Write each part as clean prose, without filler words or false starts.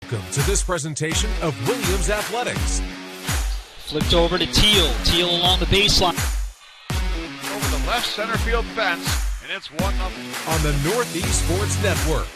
Welcome to this presentation of Williams Athletics. Flipped over to Teal. Teal along the baseline. Over the left center field fence, and it's 1-0. On the Northeast Sports Network.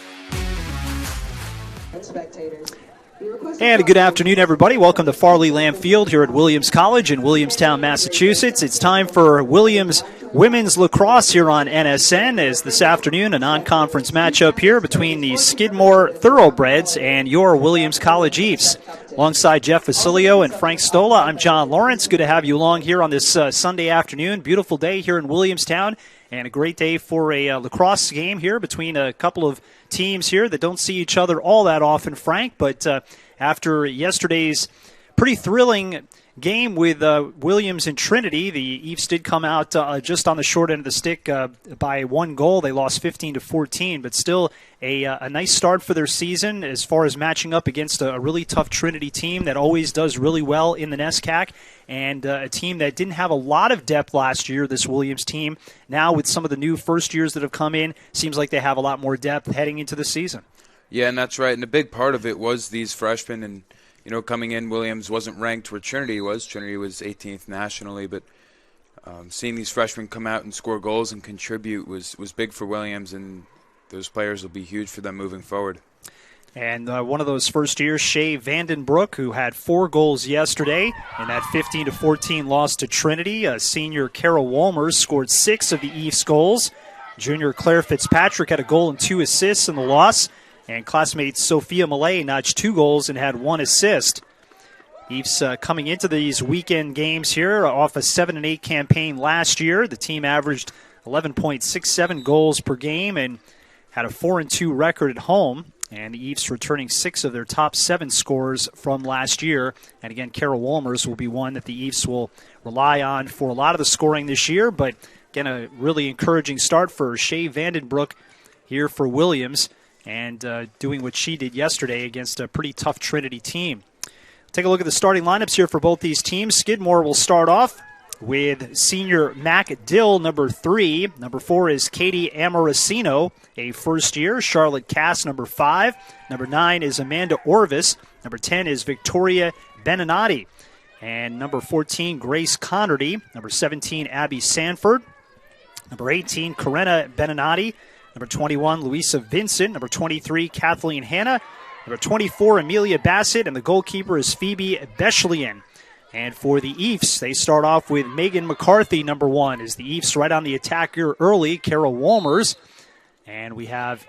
And a good afternoon, everybody. Welcome to Farley Lamb Field here at Williams College in Williamstown, Massachusetts. It's time for Williams Women's Lacrosse here on NSN, as this afternoon a non-conference matchup here between the Skidmore Thoroughbreds and your Williams College Eves. Alongside Jeff Facilio and Frank Stola, I'm John Lawrence. Good to have you along here on this Sunday afternoon. Beautiful day here in Williamstown, and a great day for a lacrosse game here between a couple of teams here that don't see each other all that often, Frank. But after yesterday's pretty thrilling game with Williams and Trinity, the Eves did come out just on the short end of the stick by one goal. They lost 15-14, but still a nice start for their season as far as matching up against a really tough Trinity team that always does really well in the NESCAC, and a team that didn't have a lot of depth last year, this Williams team. Now with some of the new first years that have come in, seems like they have a lot more depth heading into the season. Yeah, and that's right. And a big part of it was these freshmen. And, you know, coming in, Williams wasn't ranked where Trinity was. Trinity was 18th nationally. But seeing these freshmen come out and score goals and contribute was big for Williams. And those players will be huge for them moving forward. And one of those first years, Shea Vandenbroek, who had 4 goals yesterday in that 15-14 loss to Trinity. Senior Carol Walmers scored 6 of the Eves goals. Junior Claire Fitzpatrick had a goal and 2 assists in the loss. And classmate Sophia Millay notched 2 goals and had 1 assist. Eves coming into these weekend games here off a 7-8 campaign last year. The team averaged 11.67 goals per game and had a 4-2 record at home. And the Eves returning 6 of their top 7 scorers from last year. And again, Carol Walmers will be one that the Eves will rely on for a lot of the scoring this year. But again, a really encouraging start for Shea Vandenbroek here for Williams, and doing what she did yesterday against a pretty tough Trinity team. Take a look at the starting lineups here for both these teams. Skidmore will start off with senior Mac Dill, number 3. Number 4 is Katie Amorosino, a first year. Charlotte Cass, number 5. Number 9 is Amanda Orvis. Number 10 is Victoria Beninati. And number 14, Grace Connerty. Number 17, Abby Sanford. Number 18, Corinna Beninati. Number 21, Louisa Vincent. Number 23, Kathleen Hanna. Number 24, Amelia Bassett. And the goalkeeper is Phoebe Bechlian. And for the Eves, they start off with Megan McCarthy, number 1. As the Eves right on the attack here early, Carol Walmers. And we have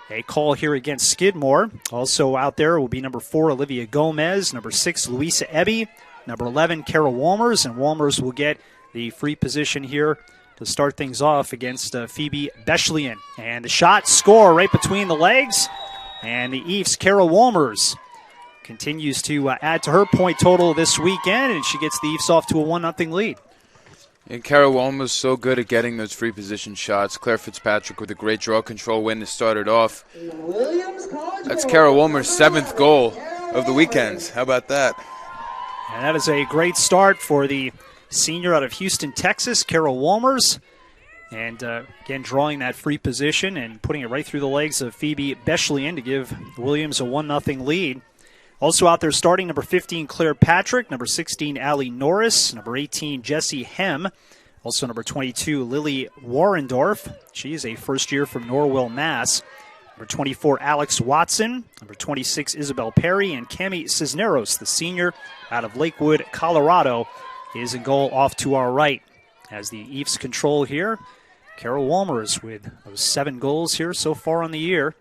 a call here against Skidmore. Also out there will be number 4, Olivia Gomez. Number 6, Louisa Ebby. Number 11, Carol Walmers. And Walmers will get the free position here to start things off against Phoebe Bechlian. And the shot, score right between the legs. And the Eves, Carol Walmers, continues to add to her point total this weekend, and she gets the Eves off to a 1-0 lead. And Carol Walmers was so good at getting those free position shots. Claire Fitzpatrick with a great draw control win to start it off. That's Carol Walmers' 7th goal of the weekend. How about that? And that is a great start for the senior out of Houston, Texas, Carol Walmers. And again, drawing that free position and putting it right through the legs of Phoebe Bechlian to give Williams a 1-0 lead. Also out there starting, number 15, Claire Patrick. Number 16, Allie Norris. Number 18, Jessie Hem. Also number 22, Lily Warrendorf. She is a first year from Norwell, Mass. Number 24, Alex Watson. Number 26, Isabel Perry. And Cami Cisneros, the senior out of Lakewood, Colorado, is in goal off to our right. As the Eves control here, Carol Walmers with those 7 goals here so far on the year.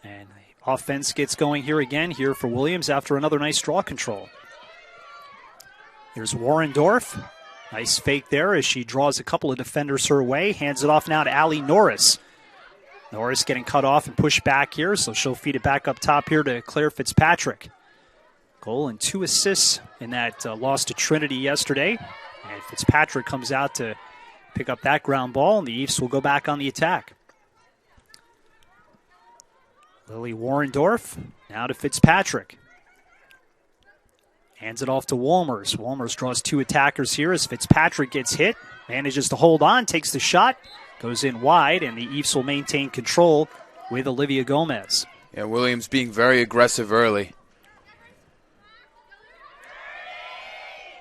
And the offense gets going here again here for Williams after another nice draw control. Here's Warrendorf. Nice fake there as she draws a couple of defenders her way. Hands it off now to Allie Norris. Norris getting cut off and pushed back here, so she'll feed it back up top here to Claire Fitzpatrick. Goal and 2 assists in that loss to Trinity yesterday. And Fitzpatrick comes out to pick up that ground ball, and the Eves will go back on the attack. Lily Warrendorf now to Fitzpatrick. Hands it off to Walmers. Walmers draws 2 attackers here as Fitzpatrick gets hit. Manages to hold on, takes the shot, goes in wide, and the Eves will maintain control with Olivia Gomez. Yeah, Williams being very aggressive early.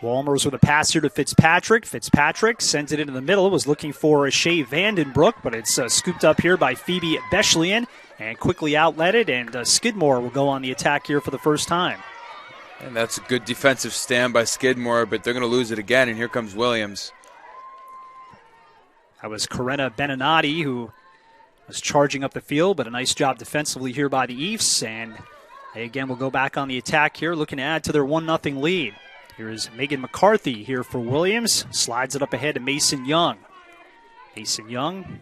Walmers with a pass here to Fitzpatrick. Fitzpatrick sends it into the middle. Was looking for Shea Vandenbroek, but it's scooped up here by Phoebe Beschlian and quickly outletted, and Skidmore will go on the attack here for the first time. And that's a good defensive stand by Skidmore, but they're going to lose it again, and here comes Williams. That was Corinna Beninati who was charging up the field, but a nice job defensively here by the Eefs, and they again will go back on the attack here, looking to add to their 1-0 lead. Here is Megan McCarthy here for Williams. Slides it up ahead to Mason Young. Mason Young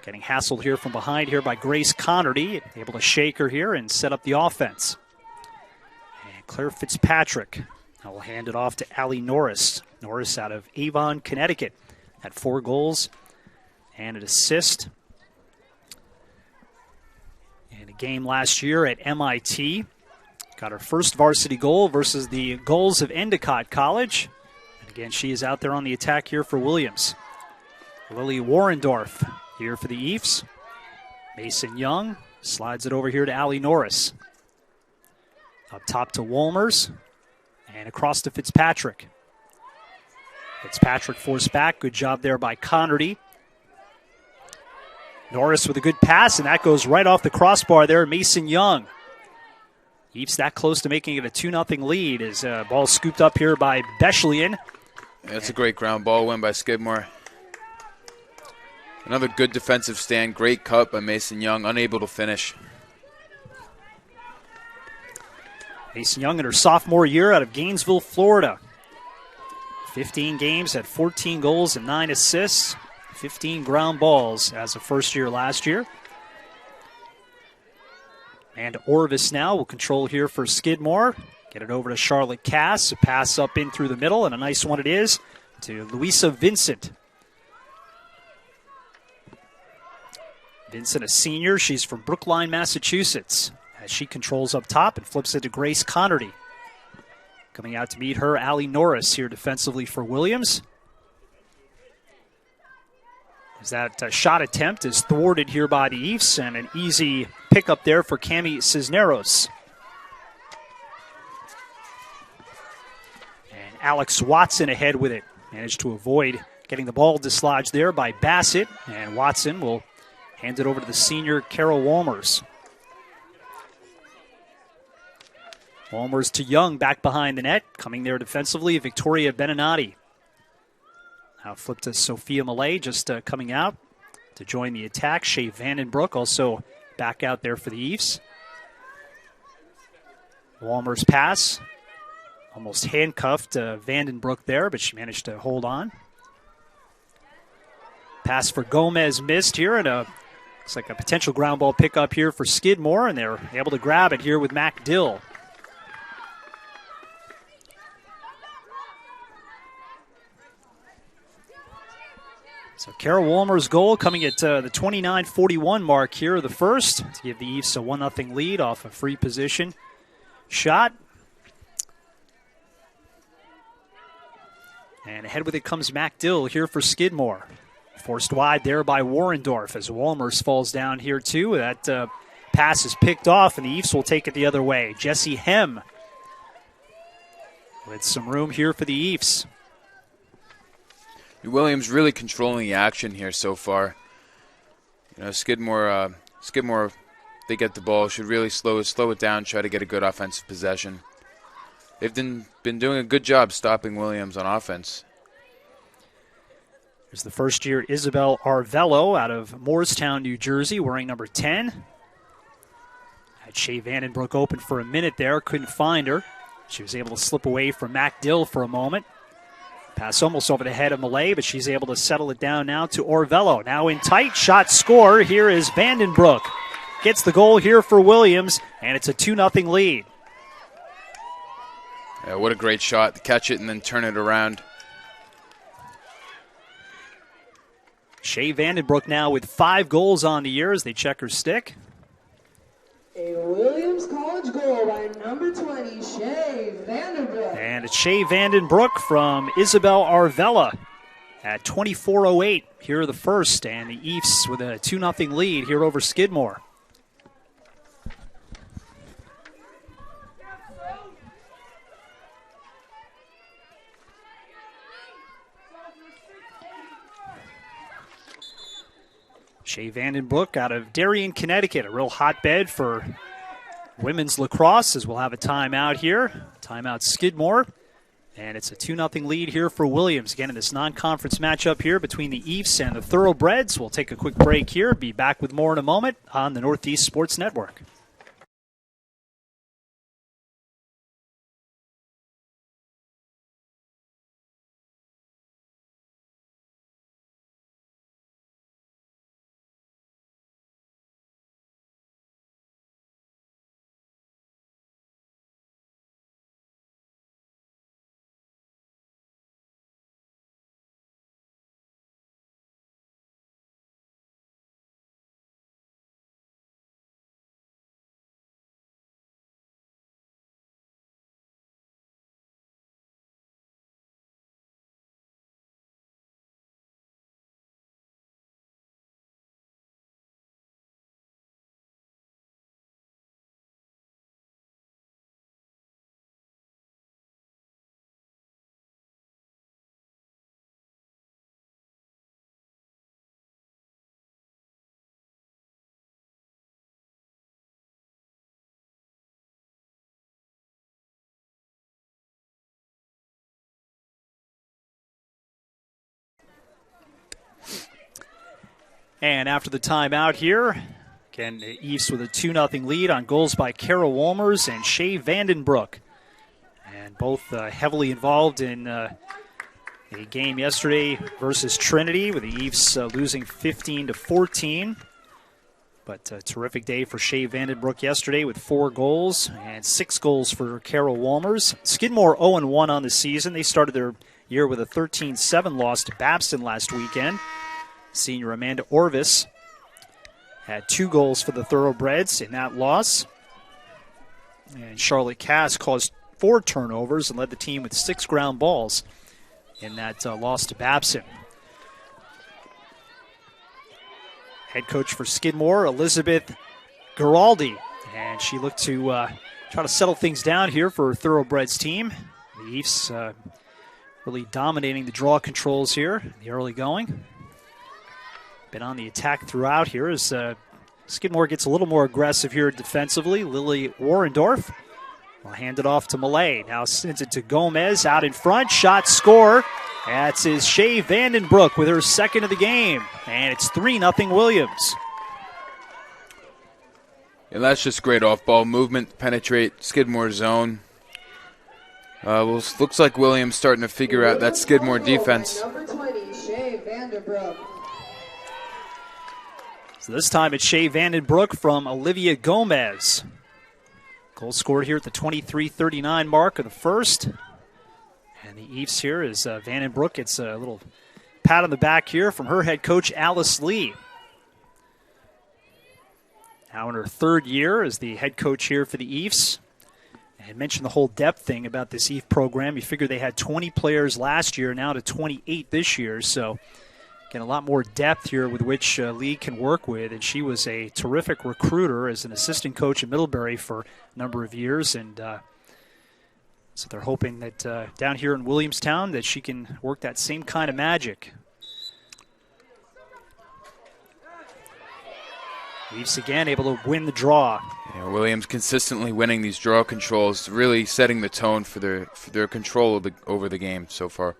getting hassled here from behind here by Grace Connerty. Able to shake her here and set up the offense. And Claire Fitzpatrick will hand it off to Allie Norris. Norris out of Avon, Connecticut. Had 4 goals and an assist in a game last year at MIT. Got her first varsity goal versus the goals of Endicott College. And again, she is out there on the attack here for Williams. Lily Warrendorf here for the Eefs. Mason Young slides it over here to Allie Norris. Up top to Wolmers and across to Fitzpatrick. Fitzpatrick forced back. Good job there by Connerty. Norris with a good pass, and that goes right off the crossbar there. Mason Young. Eefs that close to making it a 2-0 lead as ball scooped up here by Beschlian. That's a great ground ball win by Skidmore. Another good defensive stand. Great cut by Mason Young, unable to finish. Mason Young in her sophomore year out of Gainesville, Florida. 15 games, had 14 goals and 9 assists. 15 ground balls as a first year last year. And Orvis now will control here for Skidmore. Get it over to Charlotte Cass. A pass up in through the middle, and a nice one it is to Louisa Vincent. Vincent, a senior. She's from Brookline, Massachusetts. As she controls up top and flips it to Grace Connerty. Coming out to meet her, Allie Norris here defensively for Williams. As that shot attempt is thwarted here by the Eefs, and an easy pickup there for Cami Cisneros. And Alex Watson ahead with it. Managed to avoid getting the ball dislodged there by Bassett, and Watson will hand it over to the senior Carol Walmers. Walmers to Young back behind the net. Coming there defensively, Victoria Beninati. Now flip to Sophia Millay, just coming out to join the attack. Shea Vandenbroek also back out there for the Eefs. Walmers pass. Almost handcuffed Vandenbroek there, but she managed to hold on. Pass for Gomez missed here, and looks like a potential ground ball pickup here for Skidmore, and they're able to grab it here with Mac Dill. So Carol Walmer's goal coming at the 29:41 mark here of the first to give the Eefs a 1-0 lead off a free position shot. And ahead with it comes Mac Dill here for Skidmore. Forced wide there by Warrendorf as Walmers falls down here too. That pass is picked off and the Eefs will take it the other way. Jesse Hem with some room here for the Eefs. Williams really controlling the action here so far. You know, Skidmore, they get the ball, should really slow it down, try to get a good offensive possession. They've been doing a good job stopping Williams on offense. Here's the first-year Isabel Arvello out of Moorestown, New Jersey, wearing number 10. Had Shea Vandenbroek open for a minute there, couldn't find her. She was able to slip away from Mac Dill for a moment. Pass almost over the head of Millay, but she's able to settle it down now to Arvello. Now in tight, shot score. Here is Vandenbroek. Gets the goal here for Williams, and it's a 2-0 lead. Yeah, what a great shot to catch it and then turn it around. Shea Vandenbroek now with 5 goals on the year as they check her stick. A Williams College goal by number 20, Shea Vandenbroek. And it's Shea Vandenbroek from Isabel Arvella at 24:08 here the first, and the Eefs with a 2-0 lead here over Skidmore. Shea Vandenbroek out of Darien, Connecticut, a real hotbed for women's lacrosse, as we'll have a timeout here. Timeout Skidmore. And it's a 2-0 lead here for Williams. Again, in this non-conference matchup here between the Eefs and the Thoroughbreds. We'll take a quick break here. Be back with more in a moment on the Northeast Sports Network. And after the timeout here, again, the East with a 2-0 lead on goals by Kara Wolmers and Shea Vandenbroek. And both heavily involved in a game yesterday versus Trinity, with the East losing 15-14. But a terrific day for Shea Vandenbroek yesterday with 4 goals and 6 goals for Kara Wolmers. Skidmore 0-1 on the season. They started their year with a 13-7 loss to Babson last weekend. Senior Amanda Orvis had 2 goals for the Thoroughbreds in that loss. And Charlotte Cass caused 4 turnovers and led the team with 6 ground balls in that loss to Babson. Head coach for Skidmore, Elizabeth Giraldi. And she looked to try to settle things down here for her Thoroughbreds team. The Eefs really dominating the draw controls here in the early going. Been on the attack throughout here as Skidmore gets a little more aggressive here defensively. Lily Warendorf will hand it off to Millay. Now sends it to Gomez out in front. Shot, score. That's his Shea Vandenbroek with her second of the game. And it's 3-0 Williams. And that's just great off-ball movement, penetrate Skidmore's zone. Looks like Williams starting to figure out that Skidmore defense. Number 20, Shea Vandenbroek. So this time it's Shea Vandenbroek from Olivia Gomez. Goal scored here at the 23:39 mark of the first. And the Eefs here is Vandenbroek gets a little pat on the back here from her head coach, Alice Lee. Now in her 3rd year as the head coach here for the Eefs. I mentioned the whole depth thing about this Eef program. You figure they had 20 players last year, now to 28 this year. So again, a lot more depth here with which Lee can work with. And she was a terrific recruiter as an assistant coach in Middlebury for a number of years. And so they're hoping that down here in Williamstown that she can work that same kind of magic. Leafs again able to win the draw. Yeah, Williams consistently winning these draw controls, really setting the tone for their control over the game so far.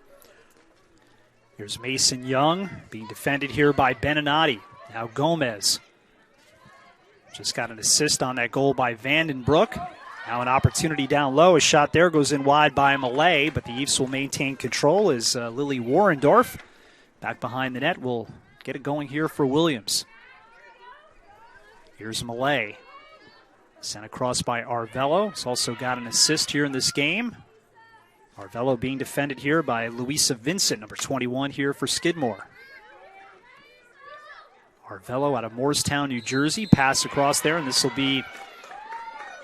Here's Mason Young being defended here by Beninati. Now Gomez. Just got an assist on that goal by Vandenbroek. Now an opportunity down low. A shot there goes in wide by Millay, but the Eefs will maintain control as Lily Warendorf back behind the net will get it going here for Williams. Here's Millay. Sent across by Arvello. He's also got an assist here in this game. Arvello being defended here by Louisa Vincent, number 21 here for Skidmore. Arvello out of Morristown, New Jersey. Pass across there, and this will be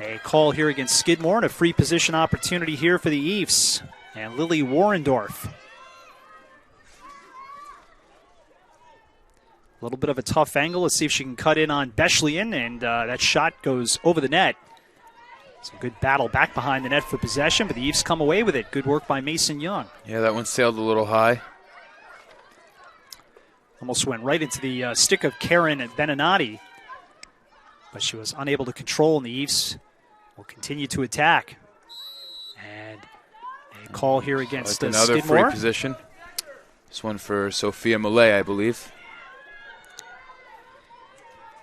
a call here against Skidmore and a free position opportunity here for the Eefs. And Lily Warendorf. A little bit of a tough angle. Let's see if she can cut in on Beschlian, and that shot goes over the net. It's a good battle back behind the net for possession, but the Eefs come away with it. Good work by Mason Young. Yeah, that one sailed a little high. Almost went right into the stick of Karen Beninati, but she was unable to control, and the Eves will continue to attack. And a call here against another Skidmore. free position. This one for Sophia Malay, I believe.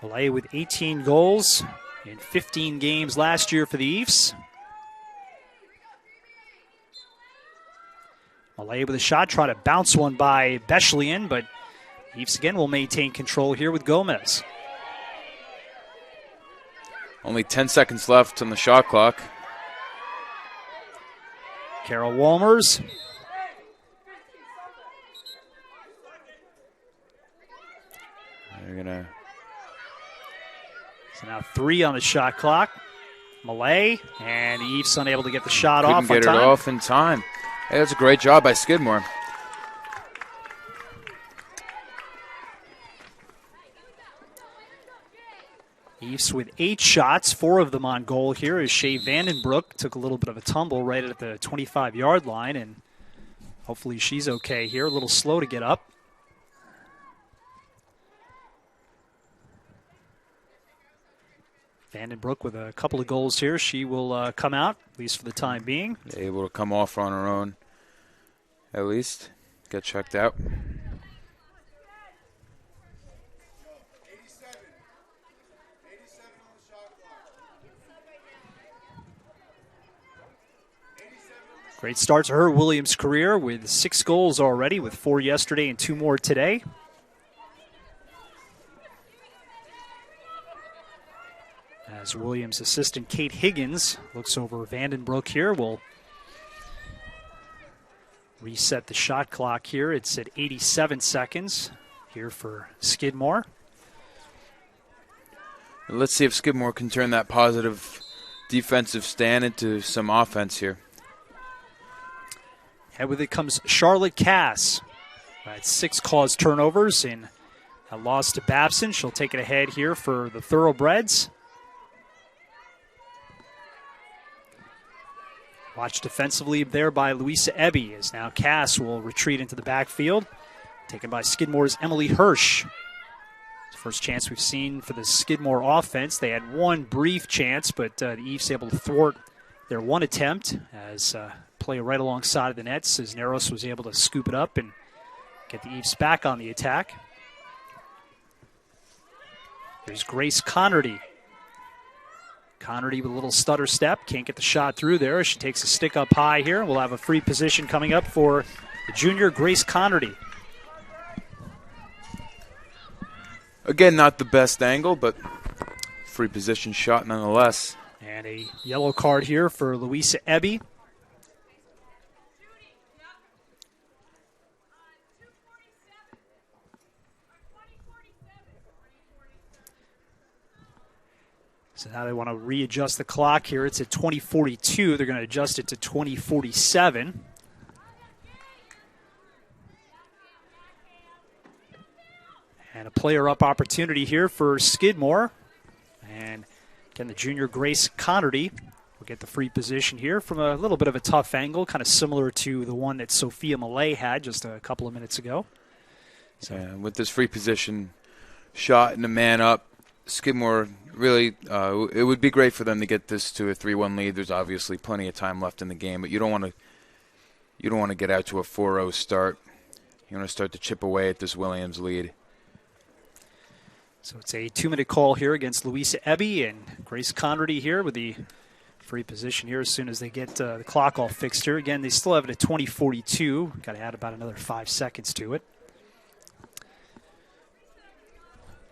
Malay with 18 goals in 15 games last year for the Eves. Malay with a shot, try to bounce one by Bechlian, but Eves again will maintain control here with Gomez. Only 10 seconds left on the shot clock. Carol Walmers. They're gonna. So now 3 on the shot clock. Malay, and Eves unable to get the shot off on time. Couldn't get it off in time. Hey, that's a great job by Skidmore. Eves with 8 shots, 4 of them on goal here as Shea Vandenbroek took a little bit of a tumble right at the 25-yard line, and hopefully she's okay here. A little slow to get up. Vandenbroek with a couple of goals here. She will come out, at least for the time being. Able to come off on her own, at least. Get checked out. Great start to her Williams career with 6 goals already, with 4 yesterday and 2 more today. As Williams assistant Kate Higgins looks over Vandenbroek here, we'll reset the shot clock here. It's at 87 seconds here for Skidmore. Let's see if Skidmore can turn that positive defensive stand into some offense here. And with it comes Charlotte Cass. Had 6 caused turnovers in a loss to Babson. She'll take it ahead here for the Thoroughbreds. Watched defensively there by Louisa Ebby, as now Cass will retreat into the backfield. Taken by Skidmore's Emily Hirsch. First chance we've seen for the Skidmore offense. They had 1 brief chance, but the Eves able to thwart their 1 attempt as play right alongside of the net. Cisneros was able to scoop it up and get the Eves back on the attack. There's Grace Connerty. Connerty with a little stutter step. Can't get the shot through there. She takes a stick up high here. We'll have a free position coming up for the junior Grace Connerty. Again, not the best angle, but free position shot nonetheless. And a yellow card here for Louisa Ebby. So now they want to readjust the clock here. It's at 20:42. They're going to adjust it to 20:47. And a player-up opportunity here for Skidmore. And again, the junior Grace Connerty will get the free position here from a little bit of a tough angle, kind of similar to the one that Sophia Malay had just a couple of minutes ago. So with this free position shot and a man up, Skidmore really, it would be great for them to get this to a 3-1 lead. There's obviously plenty of time left in the game, but you don't want to get out to a 4-0 start. You want to start to chip away at this Williams lead. So it's a 2-minute call here against Louisa Ebby and Grace Connerty here with the free position here as soon as they get the clock all fixed here. Again, they still have it at 20:42. Got to add about another 5 seconds to it.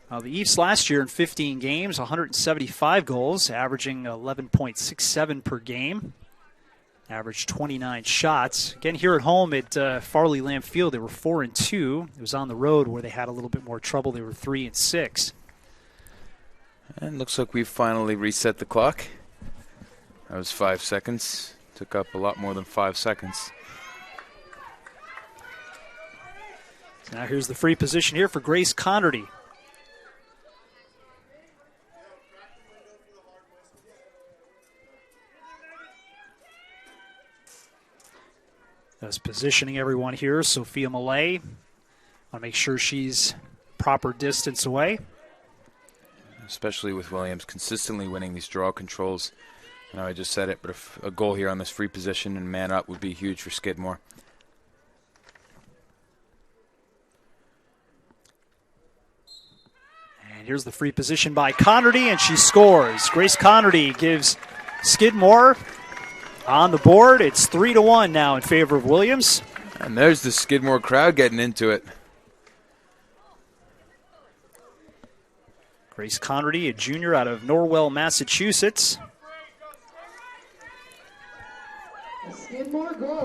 The Eves last year in 15 games, 175 goals, averaging 11.67 per game. Averaged 29 shots. Again, here at home at Farley Lamb Field, they were 4-2. It was on the road where they had a little bit more trouble. They were 3-6. And looks like we've finally reset the clock. That was 5 seconds. Took up a lot more than 5 seconds. So now here's the free position here for Grace Connerty. That's positioning everyone here. Sophia Malay Want to make sure she's proper distance away. Especially with Williams consistently winning these draw controls. I know I just said it, but a goal here on this free position and man up would be huge for Skidmore. And here's the free position by Connerty, and she scores. Grace Connerty gives Skidmore on the board. It's 3-1 now in favor of Williams. And there's the Skidmore crowd getting into it. Grace Connerty, a junior out of Norwell, Massachusetts.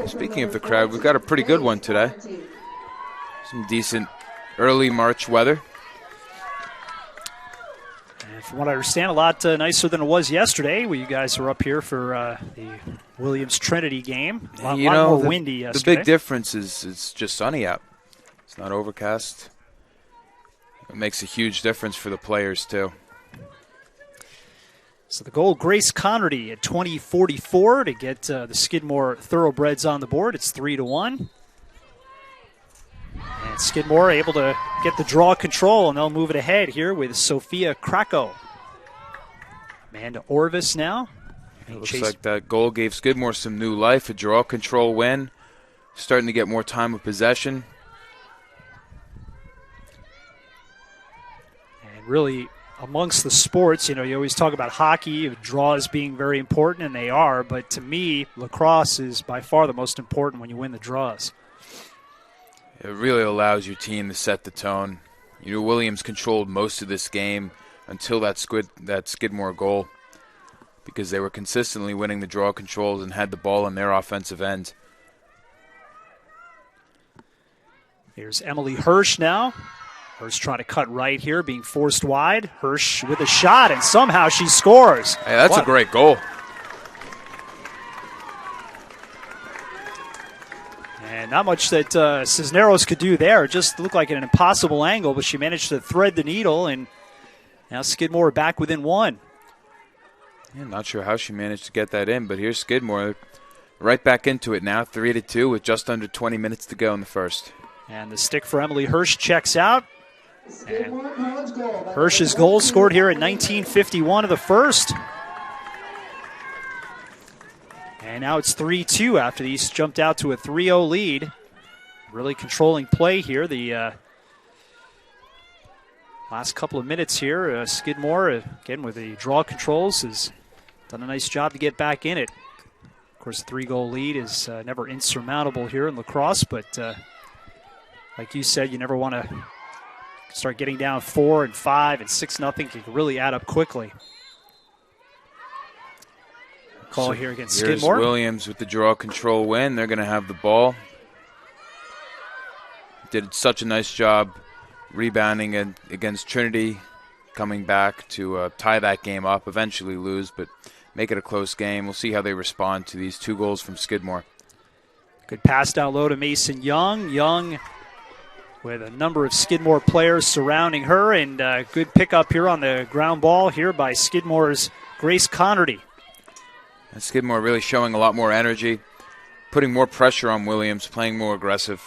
Speaking of the crowd, we've got a pretty good one today. Some decent early March weather. And from what I understand, a lot nicer than it was yesterday. You guys were up here for the Williams Trinity game. A lot more windy yesterday. The big difference is it's just sunny out. It's not overcast. It makes a huge difference for the players, too. So the goal, Grace Connerty at 20:44 to get the Skidmore Thoroughbreds on the board. It's 3-1. And Skidmore able to get the draw control, and they'll move it ahead here with Sophia Krakow. Amanda Orvis now. It looks like that goal gave Skidmore some new life, a draw control win. Starting to get more time of possession. And really, amongst the sports, you always talk about hockey, draws being very important, and they are, but to me, lacrosse is by far the most important when you win the draws. It really allows your team to set the tone. Williams controlled most of this game until that Skidmore goal because they were consistently winning the draw controls and had the ball in their offensive end. Here's Emily Hirsch now. Hirsch trying to cut right here, being forced wide. Hirsch with a shot, and somehow she scores. Hey, that's a great goal. And not much that Cisneros could do there. It just looked like an impossible angle, but she managed to thread the needle, and now Skidmore back within one. Yeah, not sure how she managed to get that in, but here's Skidmore right back into it now, 3-2 with just under 20 minutes to go in the first. And the stick for Emily Hirsch checks out. And Hirsch's goal scored here at 19:51 of the first. And now it's 3-2 after the East jumped out to a 3-0 lead. Really controlling play here. The last couple of minutes here, Skidmore, again with the draw controls, has done a nice job to get back in it. Of course, the 3-goal lead is never insurmountable here in lacrosse, but like you said, you never want to start getting down 4 and 5 and 6-0. It can really add up quickly. Call here against Skidmore. Williams with the draw control win. They're going to have the ball. Did such a nice job rebounding against Trinity, coming back to tie that game up, eventually lose, but make it a close game. We'll see how they respond to these 2 goals from Skidmore. Good pass down low to Mason Young. Young with a number of Skidmore players surrounding her, and good pickup here on the ground ball here by Skidmore's Grace Connerty. And Skidmore really showing a lot more energy, putting more pressure on Williams, playing more aggressive.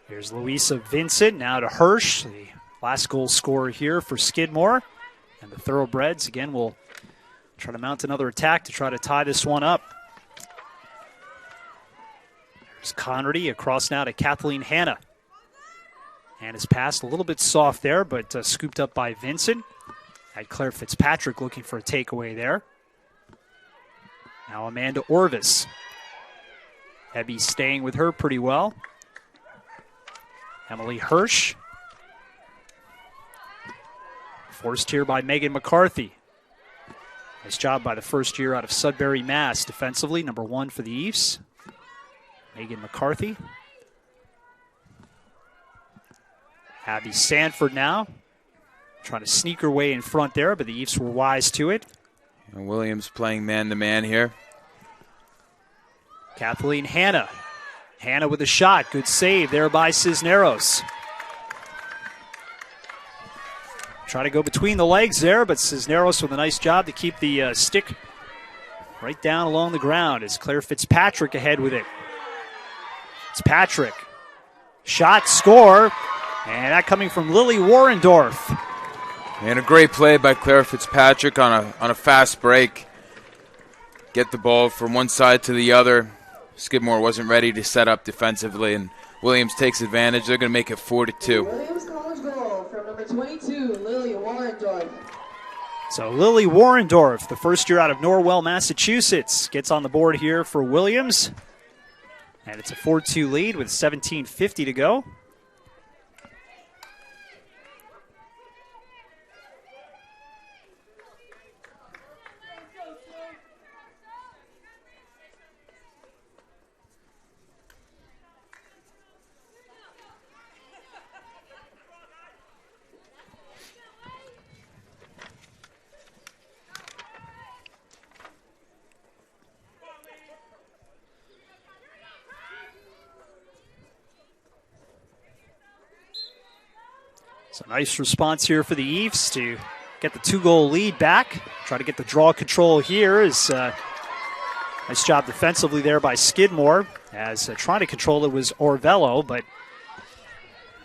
Here's Louisa Vincent, now to Hirsch, the last goal scorer here for Skidmore. And the Thoroughbreds, again, will try to mount another attack to try to tie this one up. There's Connerty across now to Kathleen Hanna. Hanna's pass a little bit soft there, but scooped up by Vincent. Had Claire Fitzpatrick looking for a takeaway there. Now Amanda Orvis. Hebby staying with her pretty well. Emily Hirsch. Forced here by Megan McCarthy. Nice job by the first year out of Sudbury, Mass. Defensively, number 1 for the Eves. Megan McCarthy. Abby Sanford now. Trying to sneak her way in front there, but the Eves were wise to it. And Williams playing man-to-man here. Kathleen Hanna. Hanna with a shot. Good save there by Cisneros. Try to go between the legs there, but Cisneros with a nice job to keep the stick right down along the ground as Claire Fitzpatrick ahead with it. Fitzpatrick Shot, score, and that coming from Lily Warendorf. And a great play by Claire Fitzpatrick on a fast break. Get the ball from one side to the other. Skidmore wasn't ready to set up defensively, and Williams takes advantage. They're going to make it 4-2. Williams College goal from number 22, Lily Warendorf. So Lily Warendorf, the first year out of Norwell, Massachusetts, gets on the board here for Williams. And it's a 4-2 lead with 17:50 to go. So nice response here for the Eves to get the 2-goal lead back. Try to get the draw control here. Nice job defensively there by Skidmore. As trying to control it was Orvello, but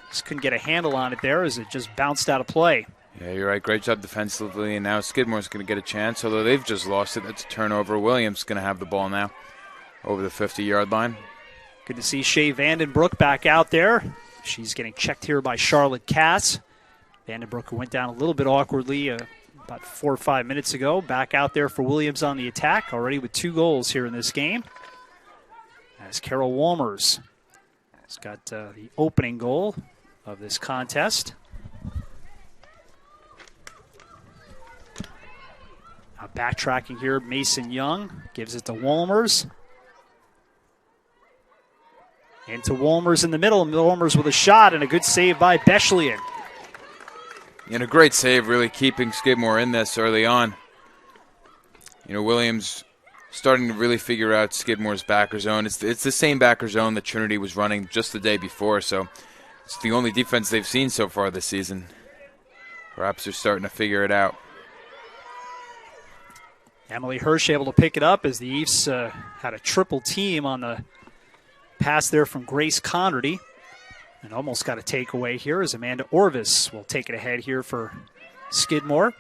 just couldn't get a handle on it there as it just bounced out of play. Yeah, you're right. Great job defensively, and now Skidmore's going to get a chance, although they've just lost it. That's a turnover. Williams going to have the ball now over the 50-yard line. Good to see Shea Vandenbroek back out there. She's getting checked here by Charlotte Cass. Vandenbroek went down a little bit awkwardly about 4 or 5 minutes ago. Back out there for Williams on the attack, already with 2 goals here in this game. As Carol Walmers has got the opening goal of this contest. Now backtracking here, Mason Young gives it to Walmers. Into Walmers in the middle. Walmers with a shot and a good save by Beschlian. And a great save, really keeping Skidmore in this early on. You know, Williams starting to really figure out Skidmore's backer zone. It's the same backer zone that Trinity was running just the day before, so it's the only defense they've seen so far this season. Perhaps they're starting to figure it out. Emily Hirsch able to pick it up as the Eves had a triple team on the pass there from Grace Connerty. And almost got a takeaway here as Amanda Orvis will take it ahead here for Skidmore.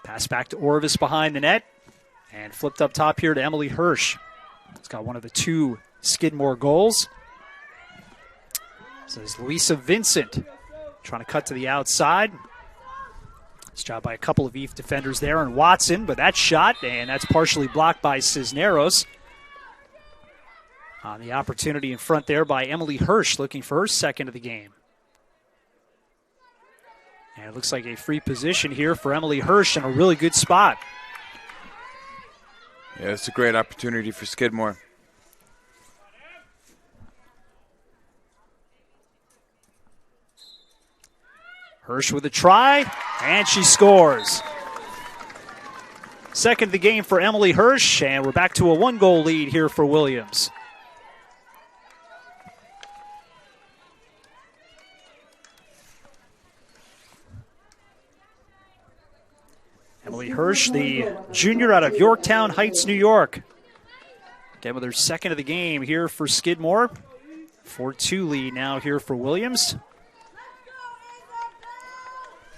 Pass back to Orvis behind the net. And flipped up top here to Emily Hirsch. It's got one of the 2 Skidmore goals. This is Louisa Vincent trying to cut to the outside. Nice job by a couple of Eve defenders there and Watson, but that shot, and that's partially blocked by Cisneros. On the opportunity in front there by Emily Hirsch, looking for her second of the game. And it looks like a free position here for Emily Hirsch in a really good spot. Yeah, it's a great opportunity for Skidmore. Hirsch with a try, and she scores. Second of the game for Emily Hirsch, and we're back to a 1-goal lead here for Williams. Emily Hirsch, the junior out of Yorktown Heights, New York. Again with her second of the game here for Skidmore. 4-2 lead now here for Williams.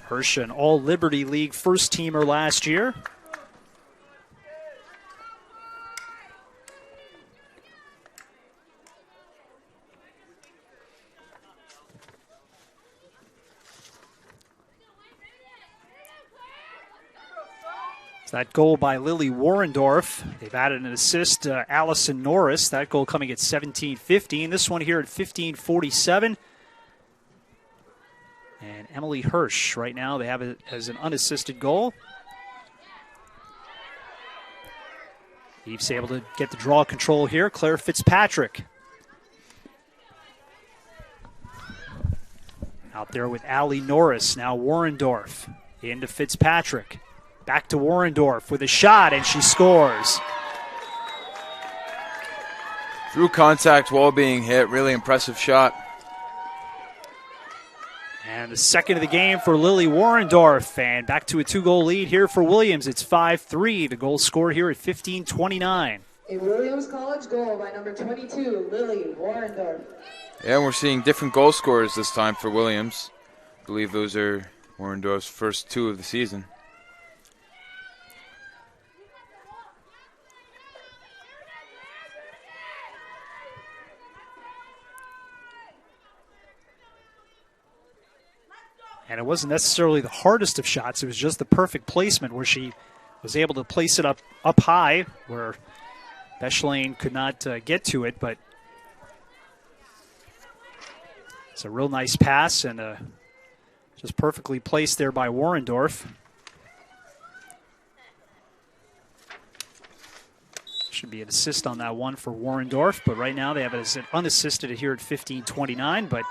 Hirsch, an All-Liberty League first-teamer last year. That goal by Lily Warendorf. They've added an assist to Allison Norris. That goal coming at 17:15. This one here at 15:47. And Emily Hirsch, right now, they have it as an unassisted goal. Eve's able to get the draw control here. Claire Fitzpatrick. Out there with Allie Norris. Now Warendorf into Fitzpatrick. Back to Warendorf with a shot, and she scores. Through contact while being hit. Really impressive shot. And the second of the game for Lily Warrendorf. And back to a 2-goal lead here for Williams. It's 5-3. The goal scored here at 15:29. A Williams College goal by number 22, Lily Warrendorf. Yeah, we're seeing different goal scorers this time for Williams. I believe those are Warrendorf's first 2 of the season. And it wasn't necessarily the hardest of shots. It was just the perfect placement where she was able to place it up high where Beschlein could not get to it. But it's a real nice pass and just perfectly placed there by Warrendorf. Should be an assist on that one for Warrendorf. But right now they have it as an unassisted here at 15:29. But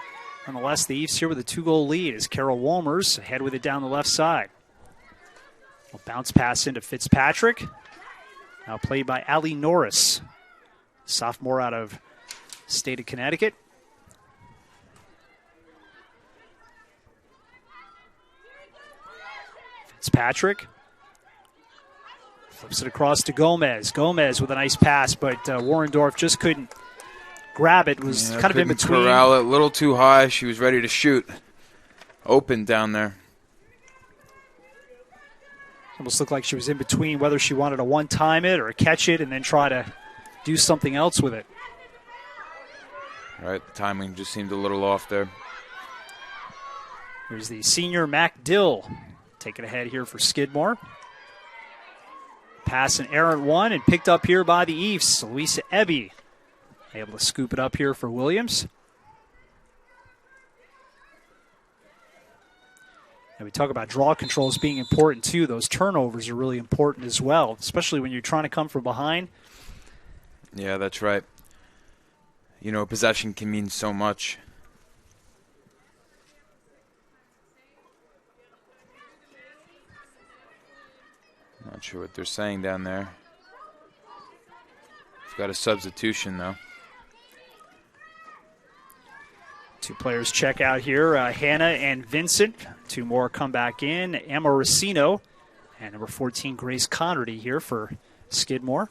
nonetheless, the Eves here with a 2-goal lead as Carol Walmers ahead with it down the left side. A bounce pass into Fitzpatrick. Now played by Allie Norris, sophomore out of state of Connecticut. Fitzpatrick flips it across to Gomez. Gomez with a nice pass, but Warrendorf just couldn't grab it. Was kind of in between. Corral it a little too high. She was ready to shoot. Open down there. Almost looked like she was in between whether she wanted to one-time it or catch it and then try to do something else with it. Right, the timing just seemed a little off there. Here's the senior Mac Dill taking ahead here for Skidmore. Pass an errant one and picked up here by the Eves. Louisa Ebby able to scoop it up here for Williams. And we talk about draw controls being important too. Those turnovers are really important as well, especially when you're trying to come from behind. Yeah, that's right. You know, possession can mean so much. Not sure what they're saying down there. We've got a substitution, though. 2 players check out here, Hannah and Vincent. 2 more come back in, Emma Racino and number 14, Grace Connerty here for Skidmore.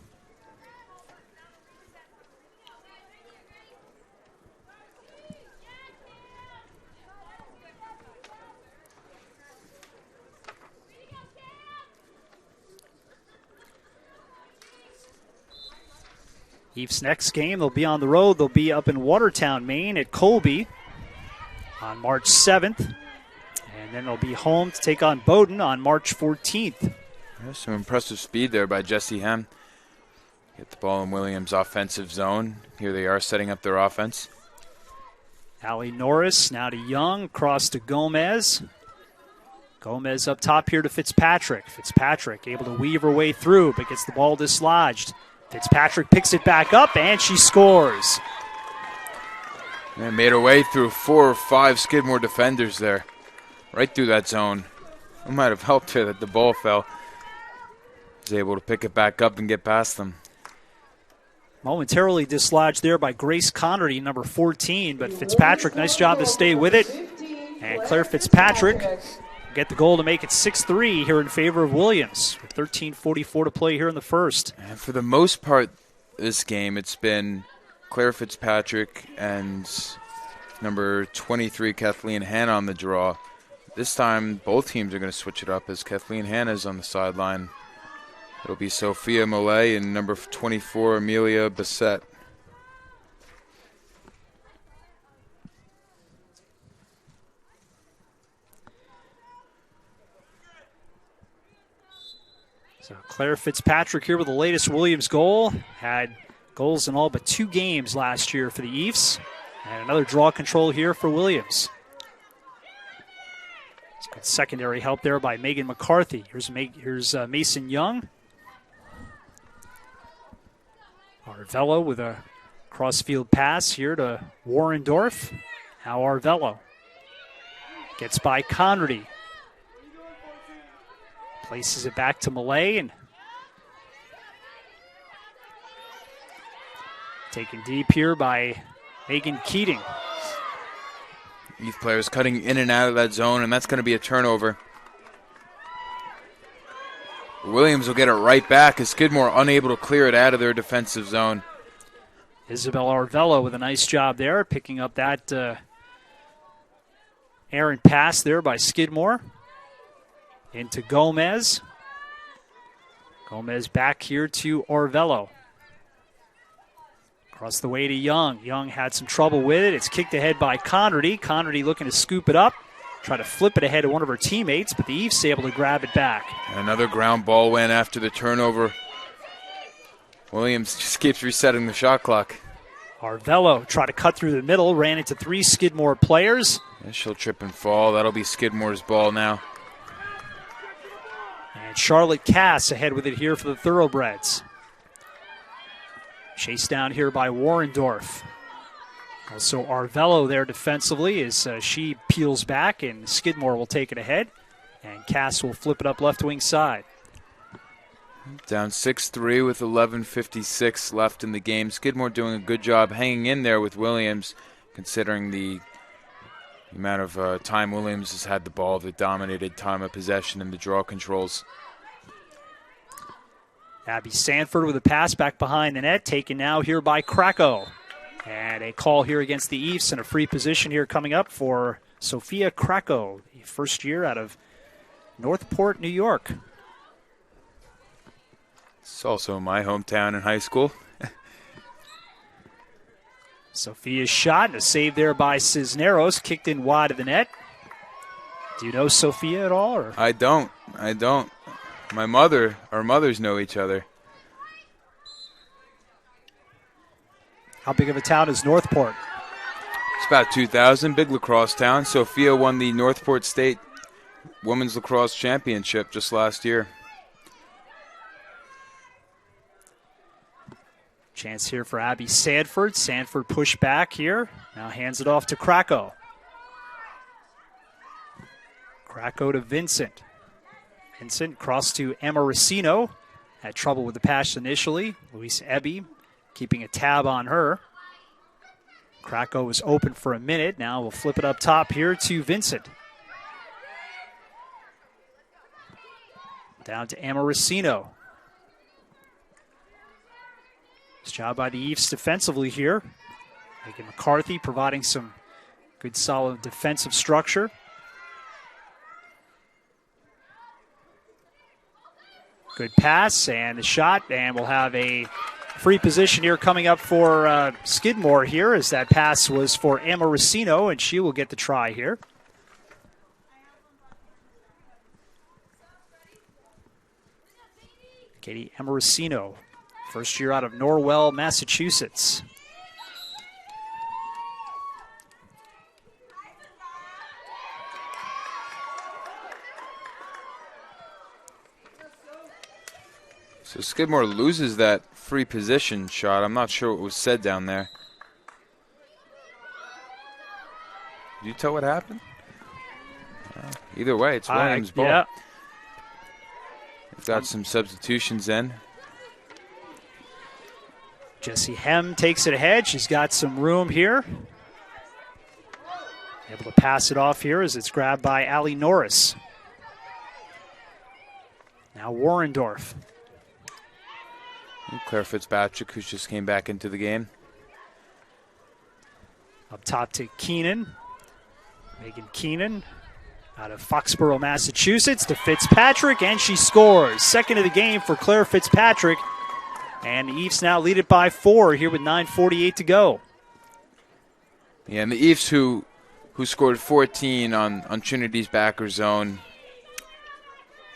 Eve's next game, they'll be on the road. They'll be up in Watertown, Maine at Colby on March 7th. And then they'll be home to take on Bowdoin on March 14th. Yeah, some impressive speed there by Jessie Hem. Get the ball in Williams' offensive zone. Here they are setting up their offense. Allie Norris now to Young, across to Gomez. Gomez up top here to Fitzpatrick. Fitzpatrick able to weave her way through, but gets the ball dislodged. Fitzpatrick picks it back up, and she scores. And made her way through 4 or 5 Skidmore defenders there. Right through that zone. It might have helped her that the ball fell. Was able to pick it back up and get past them. Momentarily dislodged there by Grace Connerty, number 14, but Fitzpatrick, nice job to stay with it. And Claire Fitzpatrick get the goal to make it 6-3 here in favor of Williams with 13:44 to play here in the first. And for the most part this game, it's been Claire Fitzpatrick and number 23, Kathleen Hanna, on the draw. This time, both teams are going to switch it up as Kathleen Hanna's on the sideline. It'll be Sophia Mollet and number 24, Amelia Bissett. So Claire Fitzpatrick here with the latest Williams goal. Had goals in all but 2 games last year for the Eves. And another draw control here for Williams. Good secondary help there by Megan McCarthy. Here's Mason Young. Arvello with a crossfield pass here to Warrendorf. Now Arvello gets by Connerty. Places it back to Millay and taken deep here by Megan Keating. Youth players cutting in and out of that zone, and that's going to be a turnover. Williams will get it right back as Skidmore unable to clear it out of their defensive zone. Isabel Arvello with a nice job there, picking up that errant pass there by Skidmore. Into Gomez. Gomez back here to Arvello. Across the way to Young. Young had some trouble with it. It's kicked ahead by Connerty. Connerty looking to scoop it up. Try to flip it ahead of one of her teammates, but the Eve's able to grab it back. Another ground ball went after the turnover. Williams just keeps resetting the shot clock. Arvello tried to cut through the middle, ran into 3 Skidmore players. And she'll trip and fall. That'll be Skidmore's ball now. And Charlotte Cass ahead with it here for the Thoroughbreds. Chased down here by Warrendorf. Also Arvello there defensively as she peels back, and Skidmore will take it ahead. And Cass will flip it up left wing side. Down 6-3 with 11:56 left in the game. Skidmore doing a good job hanging in there with Williams, considering the amount of time Williams has had the ball, the dominated time of possession and the draw controls. Abby Sanford with a pass back behind the net, taken now here by Krakow. And a call here against the Eves, and a free position here coming up for Sophia Krakow, the first year out of Northport, New York. It's also my hometown in high school. Sophia's shot, and a save there by Cisneros, kicked in wide of the net. Do you know Sophia at all? Or? I don't. Our mothers know each other. How big of a town is Northport? It's about 2,000, big lacrosse town. Sophia won the Northport State Women's Lacrosse Championship just last year. Chance here for Abby Sanford. Sanford pushed back here. Now hands it off to Krakow. Krakow to Vincent. Vincent cross to Emma Racino. Had trouble with the pass initially. Luis Ebby keeping a tab on her. Krakow was open for a minute. Now we'll flip it up top here to Vincent. Down to Emma Racino. Nice job by the Eves defensively here. Megan McCarthy providing some good solid defensive structure. Good pass and the shot, and we'll have a free position here coming up for Skidmore here, as that pass was for Emma Racino, and she will get the try here. Katie Emma Racino, first year out of Norwell, Massachusetts. So Skidmore loses that free position shot. I'm not sure what was said down there. Did you tell what happened? Either way, it's Williams' ball. Yeah. We've got some substitutions in. Jessie Hem takes it ahead. She's got some room here. Able to pass it off here as it's grabbed by Allie Norris. Now Warrendorf. Claire Fitzpatrick, who just came back into the game. Up top to Keenan. Megan Keenan out of Foxborough, Massachusetts to Fitzpatrick, and she scores. Second of the game for Claire Fitzpatrick. And the Eves now lead it by 4 here with 9:48 to go. Yeah, and the Eves who scored 14 on Trinity's backer zone.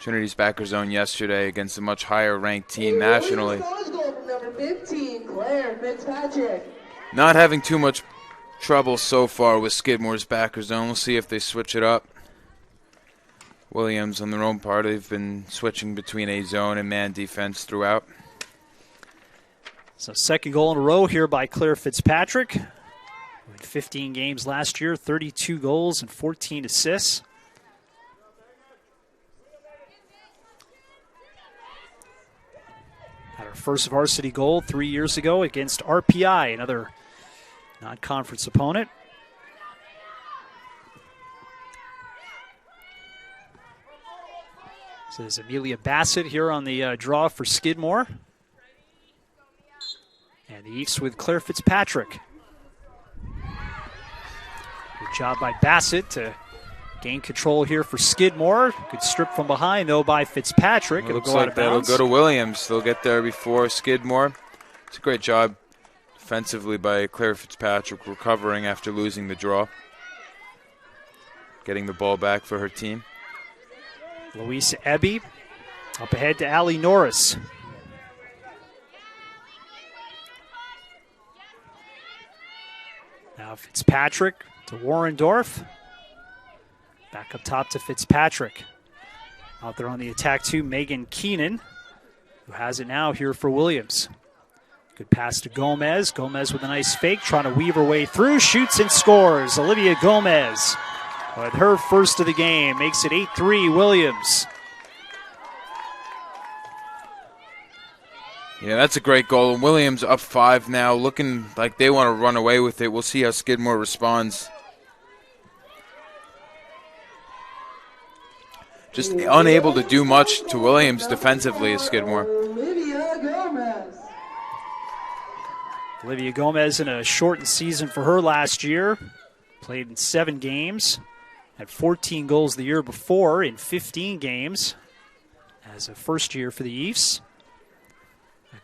Trinity's backer zone yesterday against a much higher ranked team nationally. Number 15, Claire Fitzpatrick. Not having too much trouble so far with Skidmore's backer zone. We'll see if they switch it up. Williams on their own part, they've been switching between a zone and man defense throughout. So second goal in a row here by Claire Fitzpatrick. With 15 games last year, 32 goals and 14 assists. Had her first varsity goal 3 years ago against RPI, another non-conference opponent. So there's Amelia Bassett here on the draw for Skidmore. And the East with Claire Fitzpatrick. Good job by Bassett to gain control here for Skidmore. Good strip from behind, though, by Fitzpatrick. It looks like that'll go to Williams. They'll get there before Skidmore. It's a great job defensively by Claire Fitzpatrick, recovering after losing the draw. Getting the ball back for her team. Louisa Ebby up ahead to Allie Norris. Now Fitzpatrick to Warrendorf. Back up top to Fitzpatrick. Out there on the attack too, Megan Keenan, who has it now here for Williams. Good pass to Gomez. Gomez with a nice fake, trying to weave her way through. Shoots and scores. Olivia Gomez with her first of the game. Makes it 8-3 Williams. Yeah, that's a great goal. And Williams up 5 now, looking like they want to run away with it. We'll see how Skidmore responds. Just unable to do much to Williams defensively as Skidmore. Olivia Gomez in a shortened season for her last year. Played in 7 games. Had 14 goals the year before in 15 games as a first year for the East.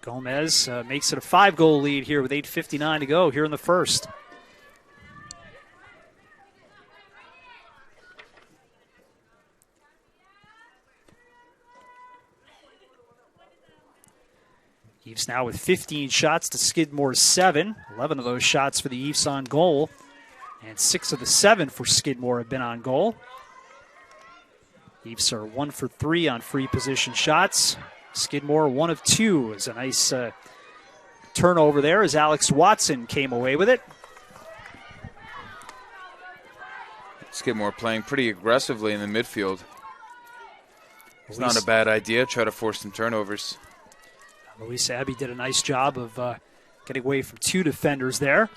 Gomez makes it a 5-goal lead here with 8:59 to go here in the first. Eves now with 15 shots to Skidmore's 7. 11 of those shots for the Eves on goal. And 6 of the 7 for Skidmore have been on goal. Eves are 1 for 3 on free position shots. Skidmore 1 of 2 is a nice turnover there as Alex Watson came away with it. Skidmore playing pretty aggressively in the midfield. It's not a bad idea. Try to force some turnovers. Louisa Abbey did a nice job of getting away from 2 defenders there.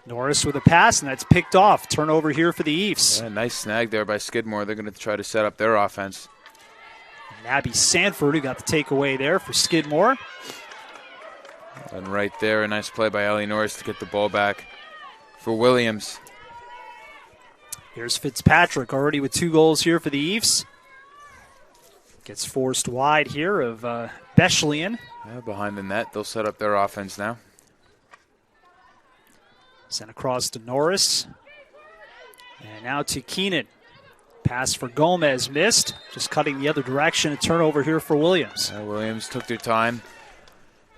Norris with a pass, and that's picked off. Turnover here for the Eves. Yeah, nice snag there by Skidmore. They're going to try to set up their offense. And Abby Sanford, who got the takeaway there for Skidmore. And right there, a nice play by Ellie Norris to get the ball back for Williams. Here's Fitzpatrick already with 2 goals here for the Eves. Gets forced wide here of Bechelian. Yeah, behind the net, they'll set up their offense now. Sent across to Norris. And now to Keenan. Pass for Gomez missed. Just cutting the other direction. A turnover here for Williams. Williams took their time.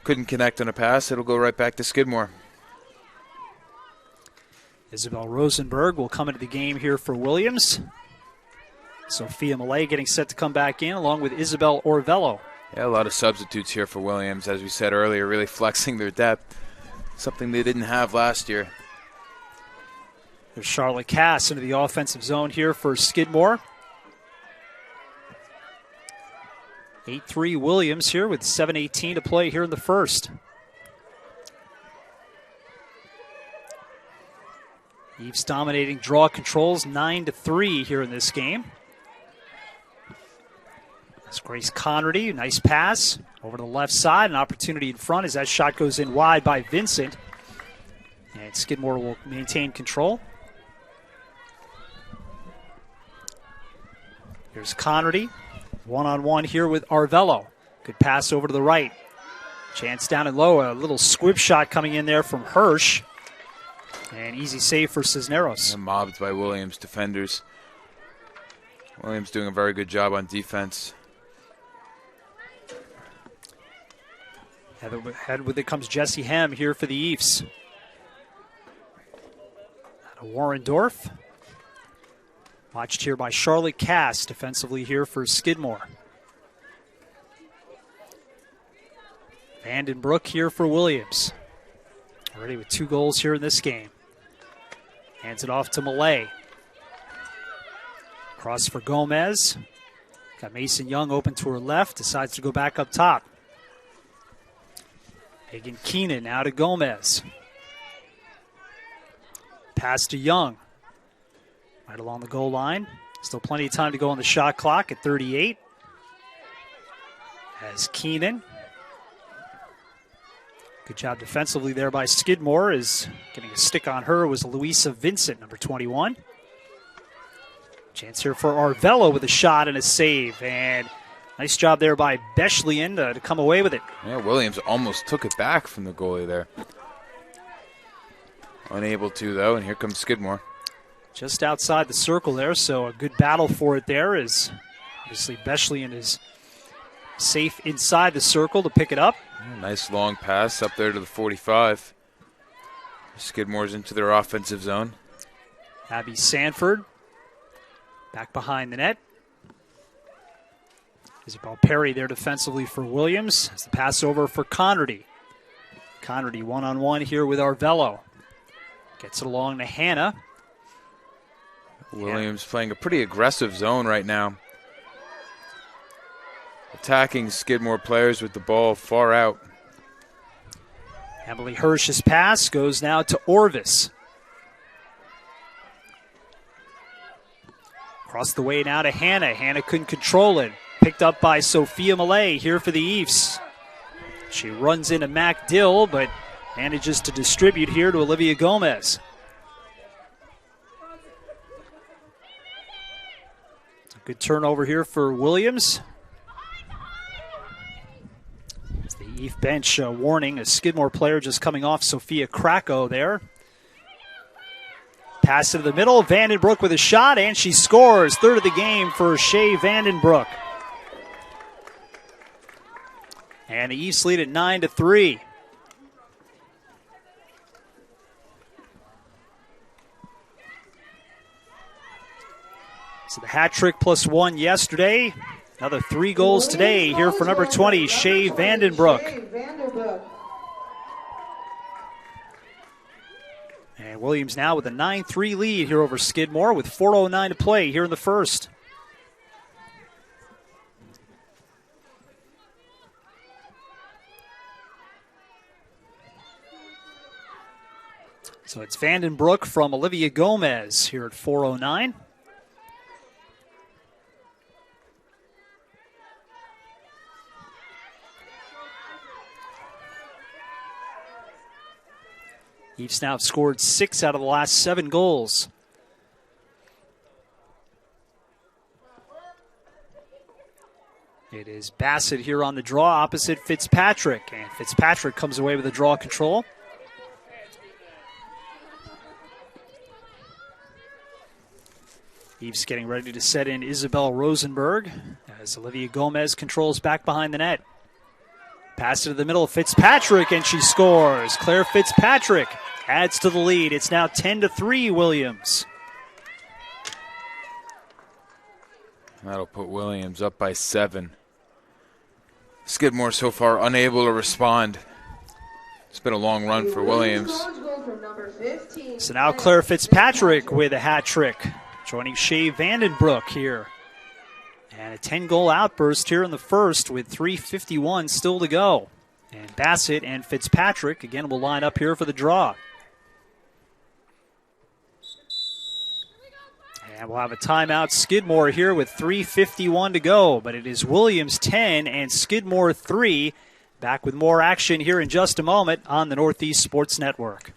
Couldn't connect on a pass. It'll go right back to Skidmore. Isabel Rosenberg will come into the game here for Williams. Sophia Millay getting set to come back in along with Isabel Orvello. Yeah, a lot of substitutes here for Williams, as we said earlier, really flexing their depth. Something they didn't have last year. There's Charlotte Cass into the offensive zone here for Skidmore. 8-3 Williams here with 7:18 to play here in the first. Eves dominating draw controls 9-3 here in this game. It's Grace Conrady, nice pass over to the left side. An opportunity in front as that shot goes in wide by Vincent. And Skidmore will maintain control. Here's Conrady. One-on-one here with Arvello. Good pass over to the right. Chance down and low. A little squib shot coming in there from Hirsch. And easy save for Cisneros. And mobbed by Williams defenders. Williams doing a very good job on defense. Head with it comes Jesse Hem here for the Eves. Out of Warrendorf. Watched here by Charlotte Cass defensively here for Skidmore. Vandenbroek here for Williams. Already with 2 goals here in this game. Hands it off to Millay. Cross for Gomez. Got Mason Young open to her left. Decides to go back up top. Megan Keenan now to Gomez. Pass to Young. Right along the goal line. Still plenty of time to go on the shot clock at 38. As Keenan. Good job defensively there by Skidmore, as getting a stick on her was Louisa Vincent, number 21. Chance here for Arvelo with a shot and a save. And nice job there by Beshlian to come away with it. Yeah, Williams almost took it back from the goalie there. Unable to, though, and here comes Skidmore. Just outside the circle there, so a good battle for it there, as obviously Beshlian is safe inside the circle to pick it up. Nice long pass up there to the 45. Skidmore's into their offensive zone. Abby Sanford back behind the net. Isabel Perry there defensively for Williams. As the pass over for Conrady. Conrady one-on-one here with Arvelo. Gets it along to Hannah. Williams playing a pretty aggressive zone right now. Attacking Skidmore players with the ball far out. Emily Hirsch's pass goes now to Orvis. Across the way now to Hannah. Hannah couldn't control it. Picked up by Sophia Malay here for the Eves. She runs into Mac Dill, but manages to distribute here to Olivia Gomez. Good turnover here for Williams. It's the Eve bench warning, a Skidmore player just coming off Sophia Krakow there. Pass into the middle, Vandenbroek with a shot, and she scores. Third of the game for Shea Vandenbroek. And the East lead at 9-3. So the hat trick plus one yesterday. Another 3 goals today here for number 20, Shea Vandenbroek. And Williams now with a 9-3 lead here over Skidmore with 4:09 to play here in the first. So it's Vandenbroek from Olivia Gomez here at 4:09. Eves now have scored 6 out of the last 7 goals. It is Bassett here on the draw opposite Fitzpatrick. And Fitzpatrick comes away with a draw control. Eves getting ready to set in Isabel Rosenberg as Olivia Gomez controls back behind the net. Pass it to the middle of Fitzpatrick, and she scores. Claire Fitzpatrick adds to the lead. It's now 10-3 Williams. That'll put Williams up by 7. Skidmore so far unable to respond. It's been a long run for Williams. So now Claire Fitzpatrick with a hat trick, joining Shea Vandenbroek here. And a 10-goal outburst here in the first with 3:51 still to go. And Bassett and Fitzpatrick, again, will line up here for the draw. And we'll have a timeout. Skidmore here with 3:51 to go. But it is Williams 10 and Skidmore 3. Back with more action here in just a moment on the Northeast Sports Network.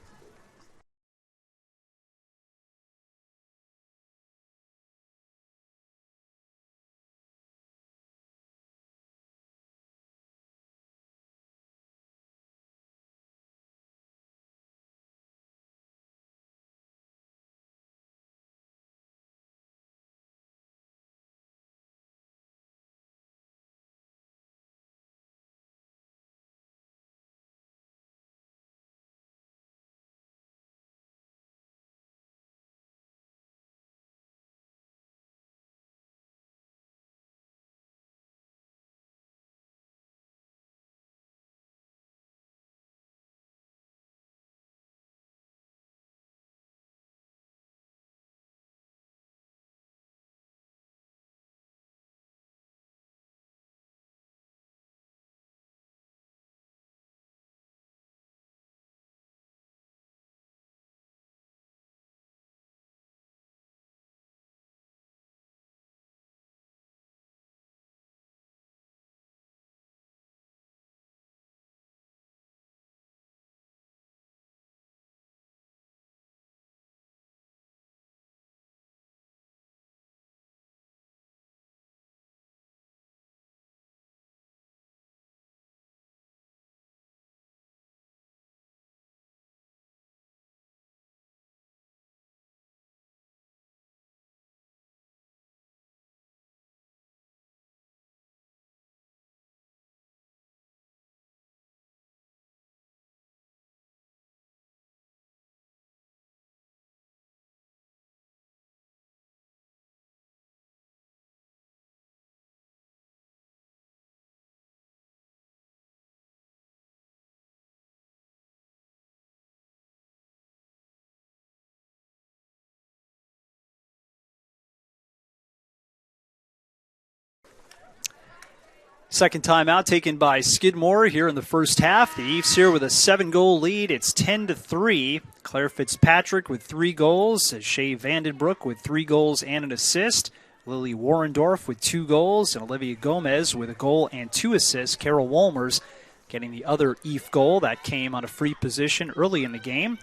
Second timeout taken by Skidmore here in the first half. The Eves here with a 7-goal lead. It's 10-3. Claire Fitzpatrick with 3 goals. Shea Vandenbroek with 3 goals and an assist. Lily Warrendorf with 2 goals. And Olivia Gomez with a goal and 2 assists. Carol Wolmers getting the other Eve goal. That came on a free position early in the game.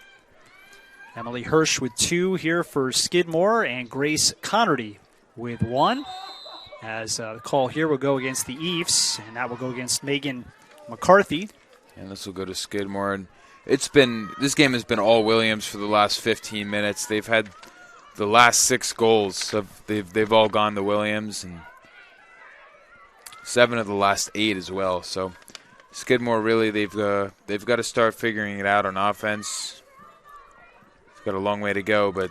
Emily Hirsch with 2 here for Skidmore. And Grace Connerty with 1. As the call here will go against the Eves, and that will go against Megan McCarthy. And this will go to Skidmore. And this game has been all Williams for the last 15 minutes. They've had the last 6 goals. They've all gone to Williams, and 7 of the last 8 as well. So Skidmore really they've got to start figuring it out on offense. It's got a long way to go, but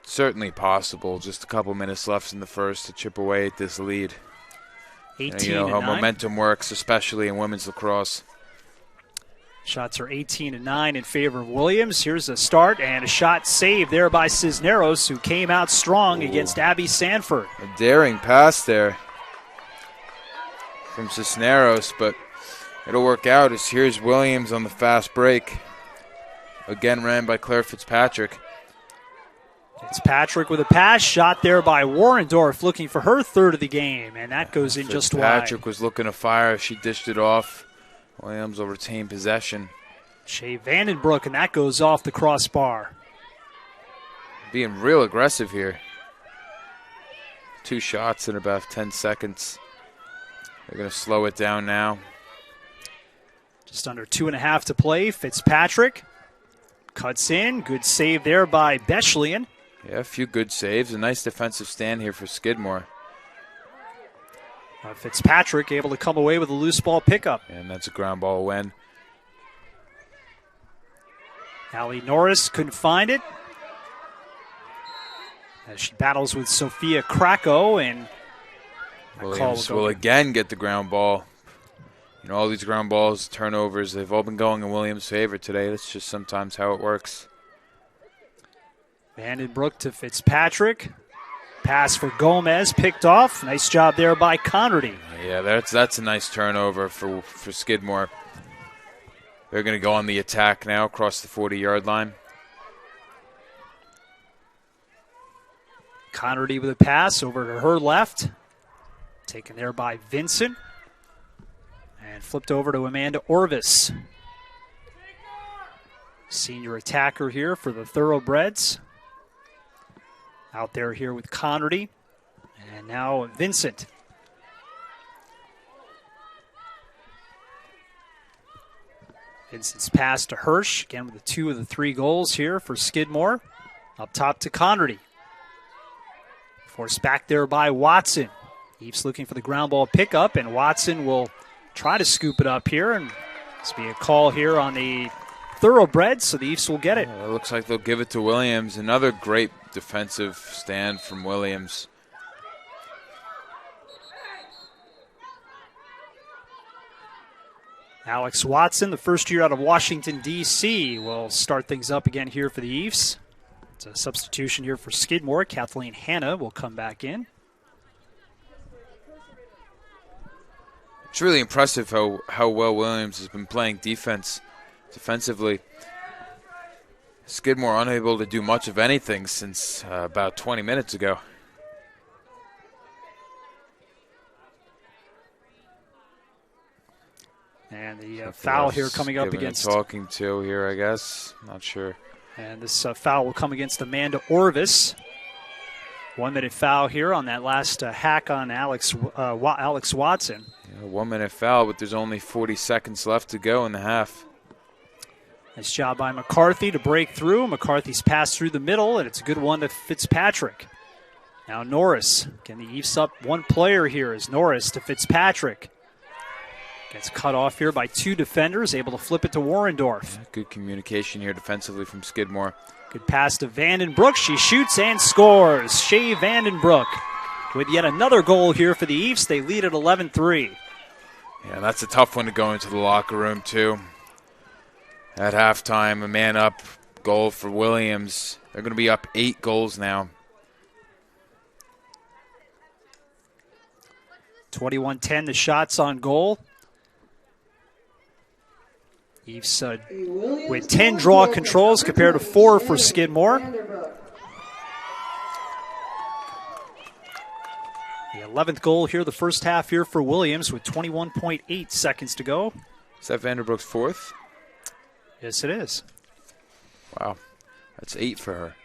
certainly possible. Just a couple minutes left in the first to chip away at this lead. 18-9. You know how momentum works, especially in women's lacrosse. Shots are 18-9 in favor of Williams. Here's a start and a shot saved there by Cisneros, who came out strong against Abby Sanford. A daring pass there from Cisneros, but it'll work out as here's Williams on the fast break. Again ran by Claire Fitzpatrick. Fitzpatrick with a pass, shot there by Warrendorf, looking for her 3rd of the game, and that goes in just wide. Fitzpatrick was looking to fire. She dished it off. Williams will retain possession. Shea Vandenbroek, and that goes off the crossbar. Being real aggressive here. 2 shots in about 10 seconds. They're going to slow it down now. Just under 2.5 to play. Fitzpatrick cuts in. Good save there by Beschlian. Yeah, a few good saves. A nice defensive stand here for Skidmore. Fitzpatrick able to come away with a loose ball pickup. And that's a ground ball win. Allie Norris couldn't find it. As she battles with Sophia Krakow, and Williams will again get the ground ball. You know, all these ground balls, turnovers, they've all been going in Williams' favor today. That's just sometimes how it works. Vandenbroek to Fitzpatrick. Pass for Gomez, picked off. Nice job there by Connerty. Yeah, that's a nice turnover for Skidmore. They're going to go on the attack now across the 40-yard line. Connerty with a pass over to her left. Taken there by Vincent. And flipped over to Amanda Orvis. Senior attacker here for the Thoroughbreds. Out there here with Connerty. And now Vincent. Vincent's pass to Hirsch. Again with the 2 of the 3 goals here for Skidmore. Up top to Connerty. Forced back there by Watson. Eves looking for the ground ball pickup, and Watson will try to scoop it up here. And this will be a call here on the Thoroughbreds, so the Eves will get it. It looks like they'll give it to Williams. Another great defensive stand from Williams. Alex Watson, the first year out of Washington, D.C., will start things up again here for the Eves. It's a substitution here for Skidmore. Kathleen Hanna will come back in. It's really impressive how well Williams has been playing defensively. Skidmore unable to do much of anything since about 20 minutes ago. And the foul here coming up against... Talking to here, I guess. Not sure. And this foul will come against Amanda Orvis. 1-minute foul here on that last hack on Alex Watson. Yeah, 1-minute foul, but there's only 40 seconds left to go in the half. Nice job by McCarthy to break through. McCarthy's pass through the middle, and it's a good one to Fitzpatrick. Now Norris. Can the Eves up one player here as Norris to Fitzpatrick. Gets cut off here by 2 defenders, able to flip it to Warrendorf. Good communication here defensively from Skidmore. Good pass to Vandenbroek. She shoots and scores. Shea Vandenbroek with yet another goal here for the Eves. They lead at 11-3. Yeah, that's a tough one to go into the locker room, too. At halftime, a man up goal for Williams. They're going to be up 8 goals now. 21-10, the shots on goal. Eves with 10 draw controls compared to 4 for Skidmore. The 11th goal here, the first half here for Williams with 21.8 seconds to go. Is that Vanderbroek's 4th? Yes, it is. Wow. That's 8 for her.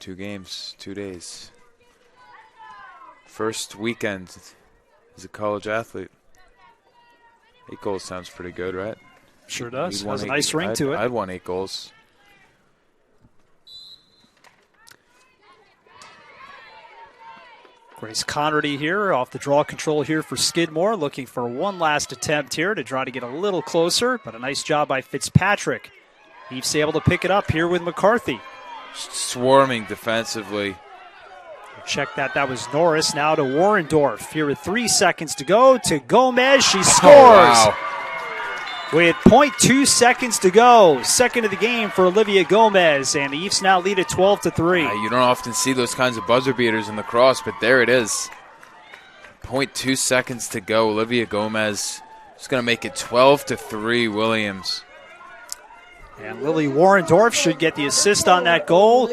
2 games, 2 days. First weekend as a college athlete. 8 goals sounds pretty good, right? Sure does. Has a nice ring to it. I'd want 8 goals. Grace Conrady here off the draw control here for Skidmore, looking for one last attempt here to try to get a little closer, but a nice job by Fitzpatrick. Eves able to pick it up here with McCarthy. Swarming defensively. Check that. That was Norris. Now to Warrendorf. Here with 3 seconds to go to Gomez. She scores. Oh, wow. With 0.2 seconds to go. Second of the game for Olivia Gomez. And the Eves now lead at 12-3. You don't often see those kinds of buzzer beaters in lacrosse, but there it is. 0.2 seconds to go. Olivia Gomez is going to make it 12-3 Williams. And Lily Warrendorf should get the assist on that goal.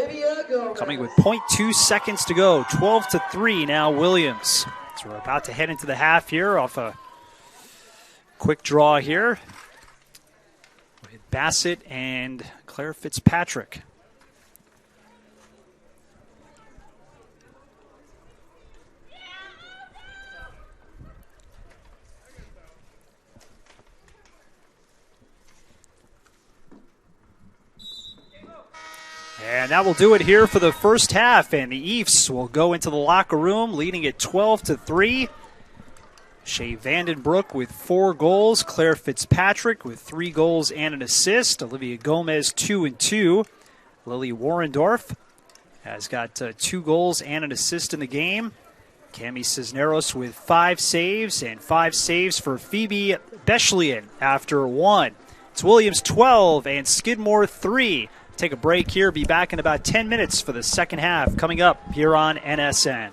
Coming with 0.2 seconds to go. 12-3 now Williams. So we're about to head into the half here off a quick draw here with Bassett and Claire Fitzpatrick. And that will do it here for the first half. And the Eves will go into the locker room leading at 12-3. Shea Vandenbroek with 4 goals. Claire Fitzpatrick with 3 goals and an assist. Olivia Gomez 2 and 2. Lily Warrendorf has got 2 goals and an assist in the game. Cami Cisneros with 5 saves and 5 saves for Phoebe Beschlian after 1. It's Williams 12 and Skidmore 3. Take a break here. Be back in about 10 minutes for the second half coming up here on NSN.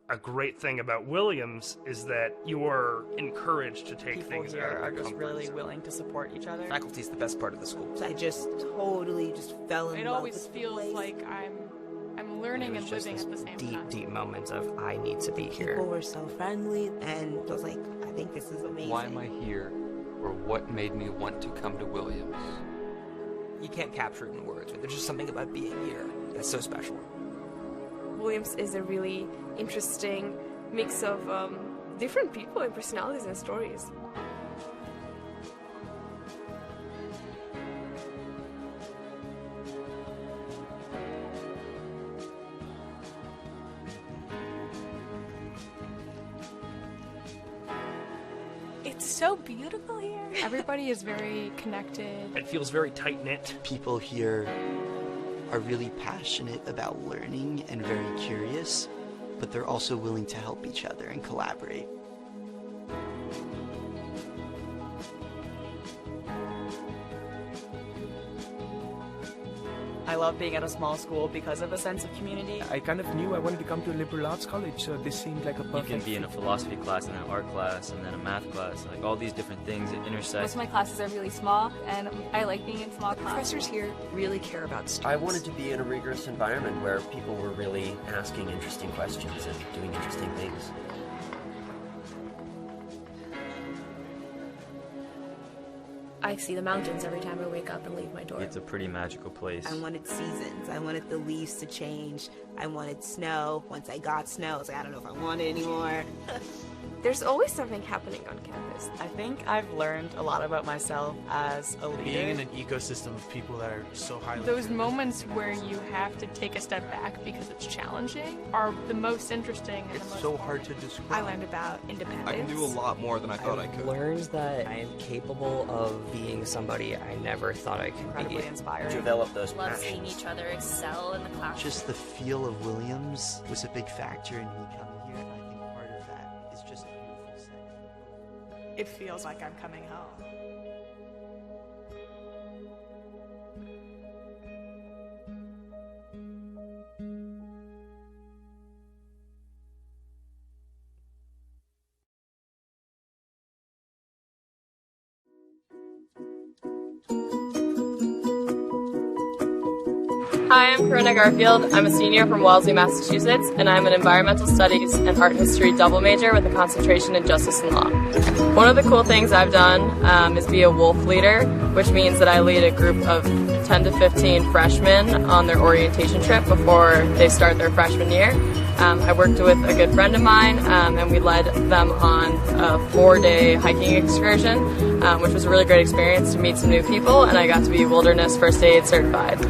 A great thing about Williams is that you are encouraged to take People things here out of are their just comfort really zone. willing to support each other. Faculty's the best part of the school. I just totally just fell in It love always with the feels place. like I'm learning and living at the same time. Deep moments of I need to be here. People were so friendly, and I was like, I think this is amazing. Why am I here, or what made me want to come to Williams? You can't capture it in words, but there's just something about being here that's so special. Williams is a really interesting mix of different people and personalities and stories. It's so beautiful here. Everybody is very connected. It feels very tight-knit. People here are really passionate about learning and very curious, but they're also willing to help each other and collaborate. I love being at a small school because of a sense of community. I kind of knew I wanted to come to a liberal arts college, so this seemed like a perfect You can be in a philosophy class and an art class and then a math class, like all these different things that intersect. Most of my classes are really small, and I like being in small classes. Professors here really care about students. I wanted to be in a rigorous environment where people were really asking interesting questions and doing interesting things. I see the mountains every time I wake up and leave my door. It's a pretty magical place. I wanted seasons. I wanted the leaves to change. I wanted snow. Once I got snow, I was like, I don't know if I want it anymore. There's always something happening on campus. I think I've learned a lot about myself as a leader. Being in an ecosystem of people that are so highly Those moments where you have to take a step back because it's challenging are the most interesting. And It's the most so hard to describe. I learned about independence. I can do a lot more than I thought I could. Learned that I am capable of being somebody I never thought I could Incredibly be. inspiring. Develop those Love seeing passions. each other excel in the classroom. Just the feel of Williams was a big factor in me coming here, and I think part of that is just a beautiful setting. It feels like I'm coming home. Hi, I'm Corinna Garfield. I'm a senior from Wellesley, Massachusetts, and I'm an environmental studies and art history double major with a concentration in justice and law. One of the cool things I've done is be a wolf leader, which means that I lead a group of 10 to 15 freshmen on their orientation trip before they start their freshman year. I worked with a good friend of mine, and we led them on a 4-day hiking excursion, which was a really great experience to meet some new people, and I got to be wilderness first aid certified.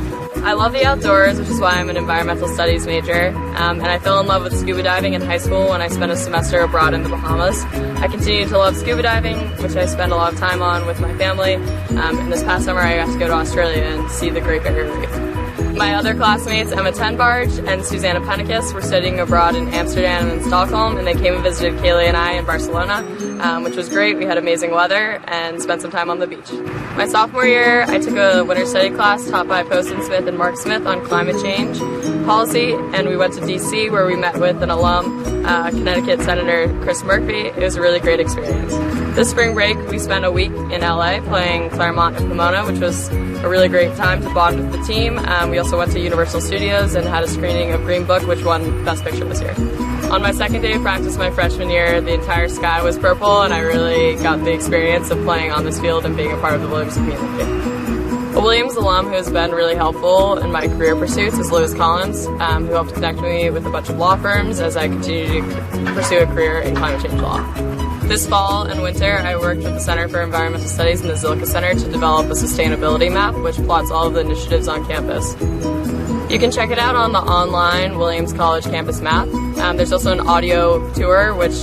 I love the outdoors, which is why I'm an environmental studies major, and I fell in love with scuba diving in high school when I spent a semester abroad in the Bahamas. I continue to love scuba diving, which I spend a lot of time on with my family, and this past summer I got to go to Australia and see the Great Barrier Reef. My other classmates, Emma Tenbarge and Susanna Penikis, were studying abroad in Amsterdam and Stockholm, and they came and visited Kaylee and I in Barcelona, which was great. We had amazing weather and spent some time on the beach. My sophomore year, I took a winter study class taught by Poston Smith and Mark Smith on climate change policy, and we went to DC where we met with an alum, Connecticut Senator Chris Murphy. It was a really great experience. This spring break, we spent a week in LA playing Claremont and Pomona, which was a really great time to bond with the team. We also went to Universal Studios and had a screening of Green Book, which won Best Picture this year. On my second day of practice my freshman year, the entire sky was purple, and I really got the experience of playing on this field and being a part of the Williams community. A Williams alum who has been really helpful in my career pursuits is Lewis Collins, who helped connect me with a bunch of law firms as I continue to pursue a career in climate change law. This fall and winter, I worked with the Center for Environmental Studies and the Zilka Center to develop a sustainability map which plots all of the initiatives on campus. You can check it out on the online Williams College campus map. There's also an audio tour which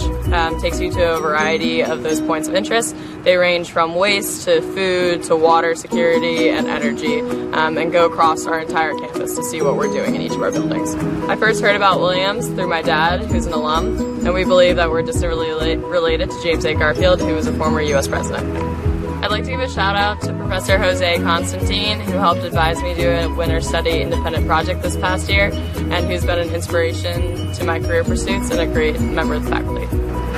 takes you to a variety of those points of interest. They range from waste to food to water security and energy, and go across our entire campus to see what we're doing in each of our buildings. I first heard about Williams through my dad, who's an alum, and we believe that we're distantly related to James A. Garfield, who was a former U.S. president. I'd like to give a shout out to Professor Jose Constantine, who helped advise me to do a winter study independent project this past year, and who's been an inspiration to my career pursuits and a great member of the faculty.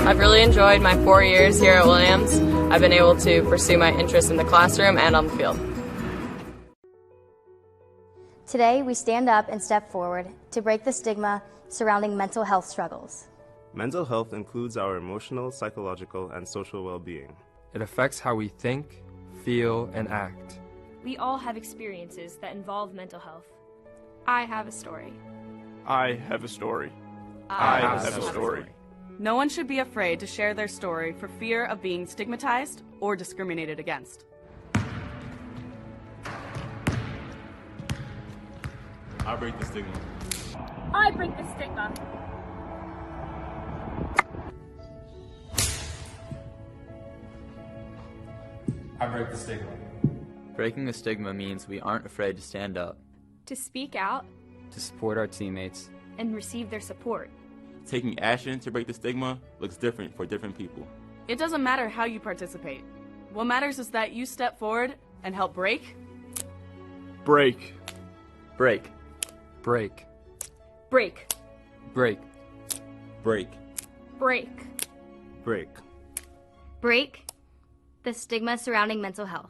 I've really enjoyed my 4 years here at Williams. I've been able to pursue my interests in the classroom and on the field. Today, we stand up and step forward to break the stigma surrounding mental health struggles. Mental health includes our emotional, psychological, and social well-being. It affects how we think, feel, and act. We all have experiences that involve mental health. I have a story. I have a story. I have a story. No one should be afraid to share their story for fear of being stigmatized or discriminated against. I break the stigma. I break the stigma. I break the stigma. Breaking the stigma means we aren't afraid to stand up, To speak out To support our teammates. and receive their support. Taking action to break the stigma looks different for different people. It doesn't matter how you participate. What matters is that you step forward and help break. Break. break, Break. Break. Break. Break. Break. Break. Break the stigma surrounding mental health.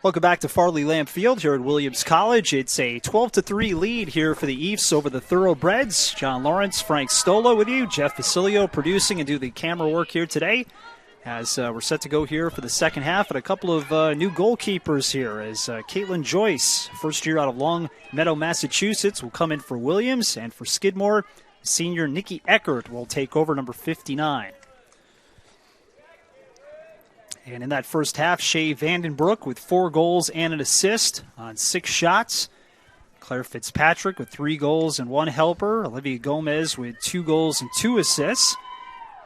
Welcome back to Farley Lamb Field here at Williams College. It's a 12-3 lead here for the Eafs over the Thoroughbreds. John Lawrence, Frank Stola with you. Jeff Facilio producing and do the camera work here today. As we're set to go here for the second half, and a couple of new goalkeepers here as Caitlin Joyce, first year out of Long Meadow, Massachusetts, will come in for Williams, and for Skidmore, senior Nikki Eckert will take over, number 59. And in that first half, Shea Vandenbroek with 4 goals and an assist on 6 shots. Claire Fitzpatrick with 3 goals and 1 helper. Olivia Gomez with 2 goals and 2 assists.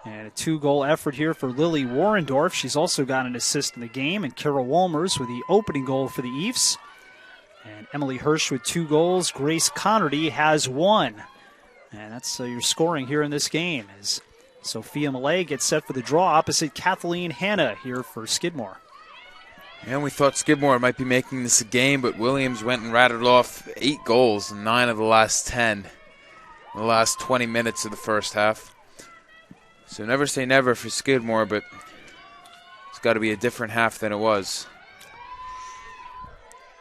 And a 2-goal effort here for Lily Warrendorf. She's also got an assist in the game. And Kara Walmers with the opening goal for the Eafs. And Emily Hirsch with 2 goals. Grace Connerty has 1. And that's your scoring here in this game as Sophia Malay gets set for the draw opposite Kathleen Hanna here for Skidmore. And we thought Skidmore might be making this a game, but Williams went and rattled off 8 goals in 9 of the last 10 in the last 20 minutes of the first half. So never say never for Skidmore, but it's got to be a different half than it was.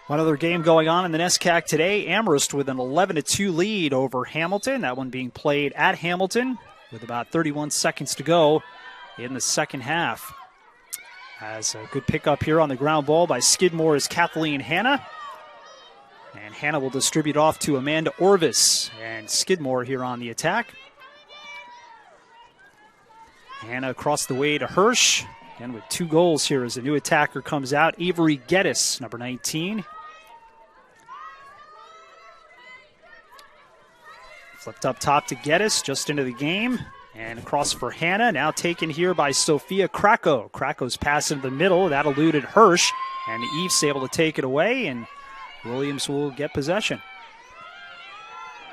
One other game going on in the NESCAC today. Amherst with an 11-2 lead over Hamilton. That one being played at Hamilton with about 31 seconds to go in the second half. As a good pickup here on the ground ball by Skidmore's Kathleen Hanna. And Hanna will distribute off to Amanda Orvis. And Skidmore here on the attack. Hanna across the way to Hirsch. And with 2 goals here as a new attacker comes out. Avery Geddes, number 19. Flipped up top to Geddes, just into the game. And across for Hanna, now taken here by Sophia Krakow. Krakow's pass into the middle, that eluded Hirsch. And the Eafs able to take it away, and Williams will get possession.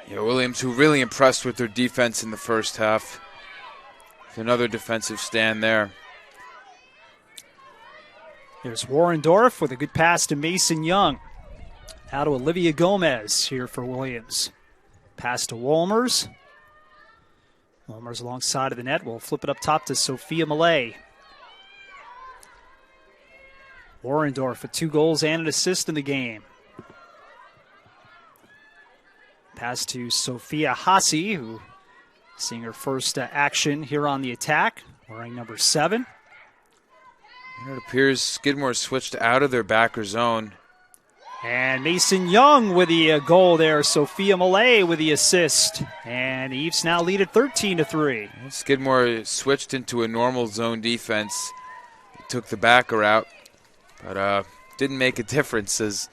Yeah, Williams, who really impressed with their defense in the first half. Another defensive stand there. There's Warrendorf with a good pass to Mason Young. Now to Olivia Gomez here for Williams. Pass to Walmers. Walmers alongside of the net. We'll flip it up top to Sophia Malay. Warrendorf with 2 goals and an assist in the game. Pass to Sophia Hassi, who seeing her first action here on the attack, wearing number 7. It appears Skidmore switched out of their backer zone. And Mason Young with the goal there. Sophia Malay with the assist. And the Eafs now lead at 13-3. Skidmore switched into a normal zone defense. Took the backer out, but didn't make a difference as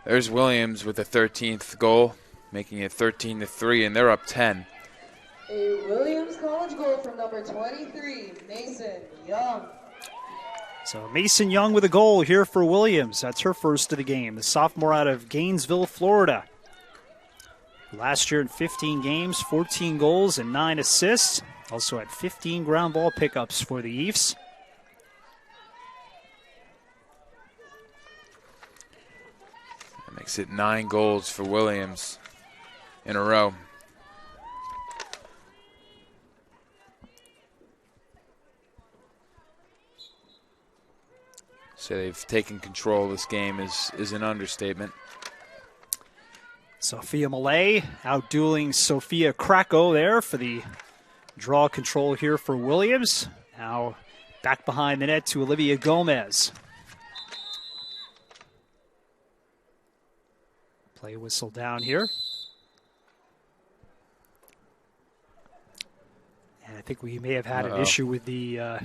there's Williams with the 13th goal, making it 13-3, and they're up 10. A Williams College goal from number 23, Mason Young. So Mason Young with a goal here for Williams. That's her first of the game. The sophomore out of Gainesville, Florida. Last year in 15 games, 14 goals and 9 assists. Also had 15 ground ball pickups for the Eafs. That makes it 9 goals for Williams in a row. So they've taken control of this game is an understatement. Sophia Malay outdueling Sophia Krakow there for the draw control here for Williams. Now back behind the net to Olivia Gomez. Play whistle down here. And I think we may have had an issue with the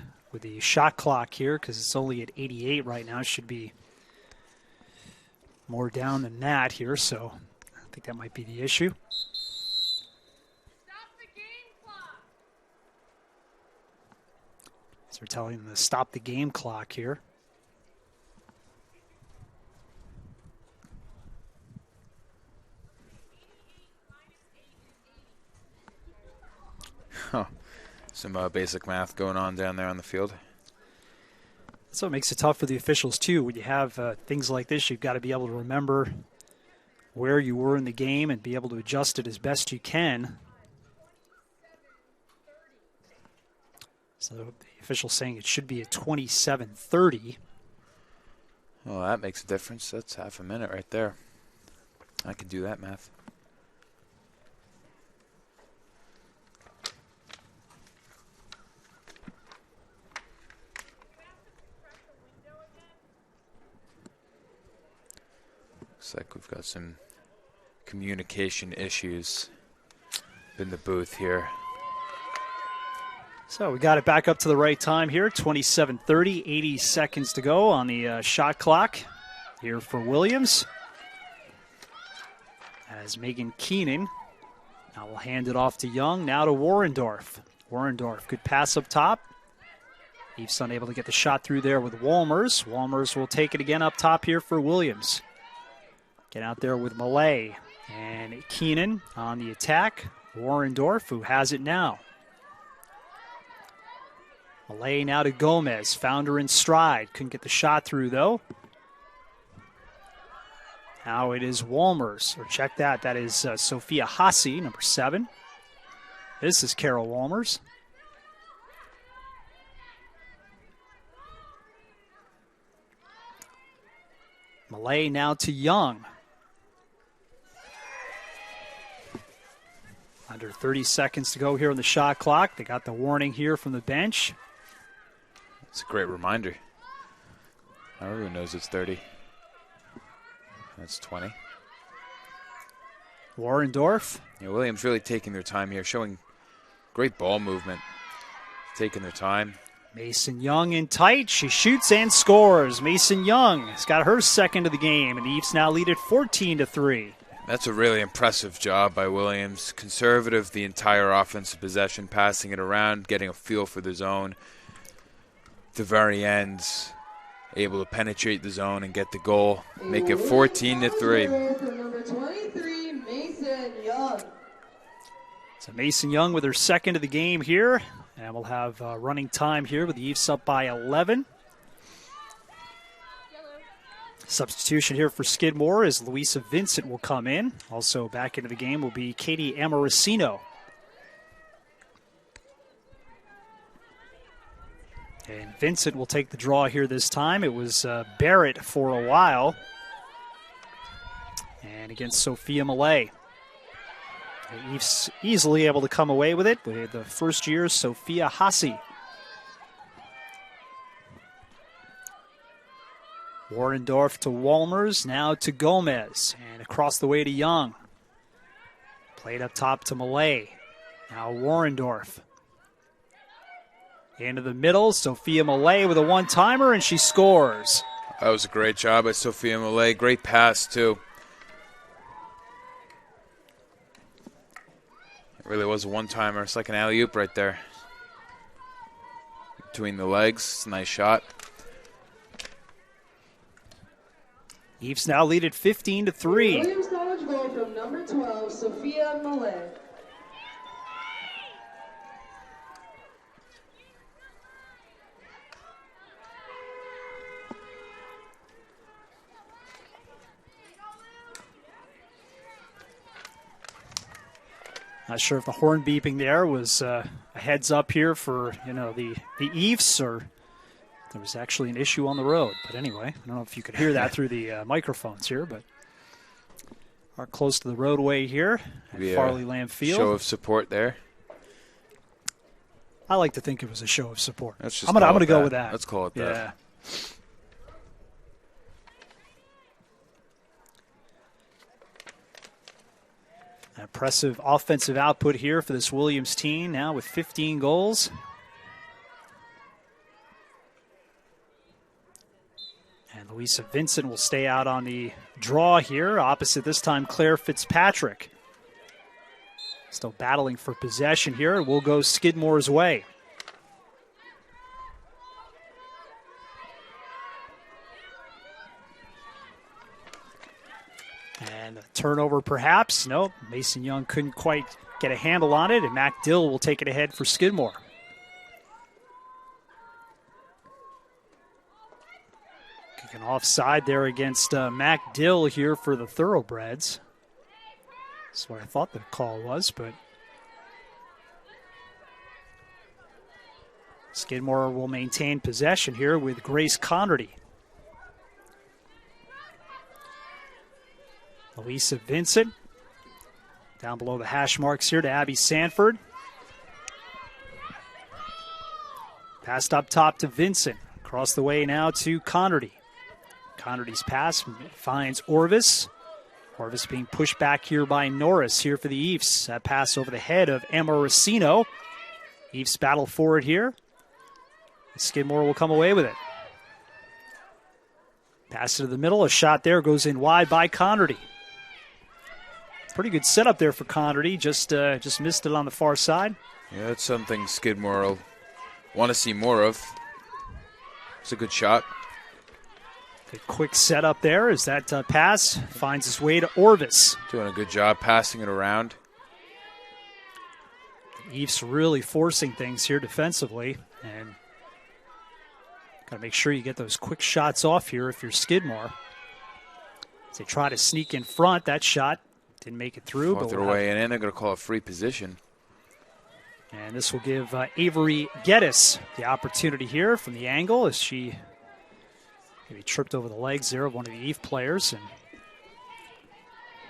shot clock here because it's only at 88 right now. It should be more down than that here, so I think that might be the issue. So we're telling them to stop the game clock here. Huh. Some basic math going on down there on the field. That's what makes it tough for the officials, too. When you have things like this, you've got to be able to remember where you were in the game and be able to adjust it as best you can. So the official saying it should be at 27:30. Well, that makes a difference. That's half a minute right there. I can do that math. Looks like we've got some communication issues in the booth here. So we got it back up to the right time here. 27:30, 80 seconds to go on the shot clock here for Williams. As Megan Keenan now will hand it off to Young, now to Warrendorf. Warrendorf, good pass up top. Eve's unable to get the shot through there with Walmers. Walmers will take it again up top here for Williams. Get out there with Millay and Keenan on the attack. Warrendorf, who has it now. Millay now to Gomez, found her in stride. Couldn't get the shot through, though. Now it is Walmers, or check that. That is Sophia Hasse, number 7. This is Carol Walmers. Millay now to Young. Under 30 seconds to go here on the shot clock. They got the warning here from the bench. It's a great reminder. Everyone knows it's 30. That's 20. Warrendorf. Yeah, Williams really taking their time here, showing great ball movement. Taking their time. Mason Young in tight. She shoots and scores. Mason Young has got her second of the game, and the Eves now lead at 14-3. That's a really impressive job by Williams. Conservative the entire offensive possession, passing it around, getting a feel for the zone. At the very end, able to penetrate the zone and get the goal. Make it 14-3. Number 23, Mason Young. So Mason Young with her second of the game here. And we'll have running time here with the Eves up by 11. Substitution here for Skidmore is Luisa Vincent will come in. Also back into the game will be Katie Amorosino. And Vincent will take the draw here this time. It was Barrett for a while. And against Sophia Millay. Eve's easily able to come away with it with the first year, Sophia Hasse. Warrendorf to Walmers, now to Gomez, and across the way to Young. Played up top to Millay. Now Warrendorf. Into the middle, Sophia Millay with a one-timer, and she scores. That was a great job by Sophia Millay. Great pass, too. It really was a one-timer. It's like an alley-oop right there. Between the legs. Nice shot. Eves now lead at 15-3. Williams College goal from number 12, Sophia Millay. Not sure if the horn beeping there was a heads up here for, the Eves, or there was actually an issue on the road. But anyway, I don't know if you could hear that through the microphones here, but are close to the roadway here at Farley Lamb Field. Show of support there. I like to think it was a show of support. Let's just I'm gonna go with that. Let's call it that. Yeah. Impressive offensive output here for this Williams team, now with 15 goals. And Luisa Vincent will stay out on the draw here, opposite this time Claire Fitzpatrick. Still battling for possession here. We'll go Skidmore's way. And a turnover perhaps. Nope, Mason Young couldn't quite get a handle on it, and Mac Dill will take it ahead for Skidmore. Kicking offside there against Mac Dill here for the Thoroughbreds. That's what I thought the call was, but Skidmore will maintain possession here with Grace Connerty. Louisa Vincent. Down below the hash marks here to Abby Sanford. Passed up top to Vincent. Across the way now to Connerty. Connerty's pass finds Orvis. Orvis being pushed back here by Norris here for the Eves. That pass over the head of Emma Racino. Eves battle forward here. Skidmore will come away with it. Pass to the middle. A shot there goes in wide by Connerty. Pretty good setup there for Connerty. Just missed it on the far side. Yeah, that's something Skidmore will want to see more of. It's a good shot. Good quick setup there as that pass finds its way to Orvis. Doing a good job passing it around. Eves really forcing things here defensively. And got to make sure you get those quick shots off here if you're Skidmore. As they try to sneak in front, that shot didn't make it through. Fought their way in. They're going to call a free position. And this will give Avery Geddes the opportunity here from the angle as she maybe tripped over the legs there of one of the Eve players. And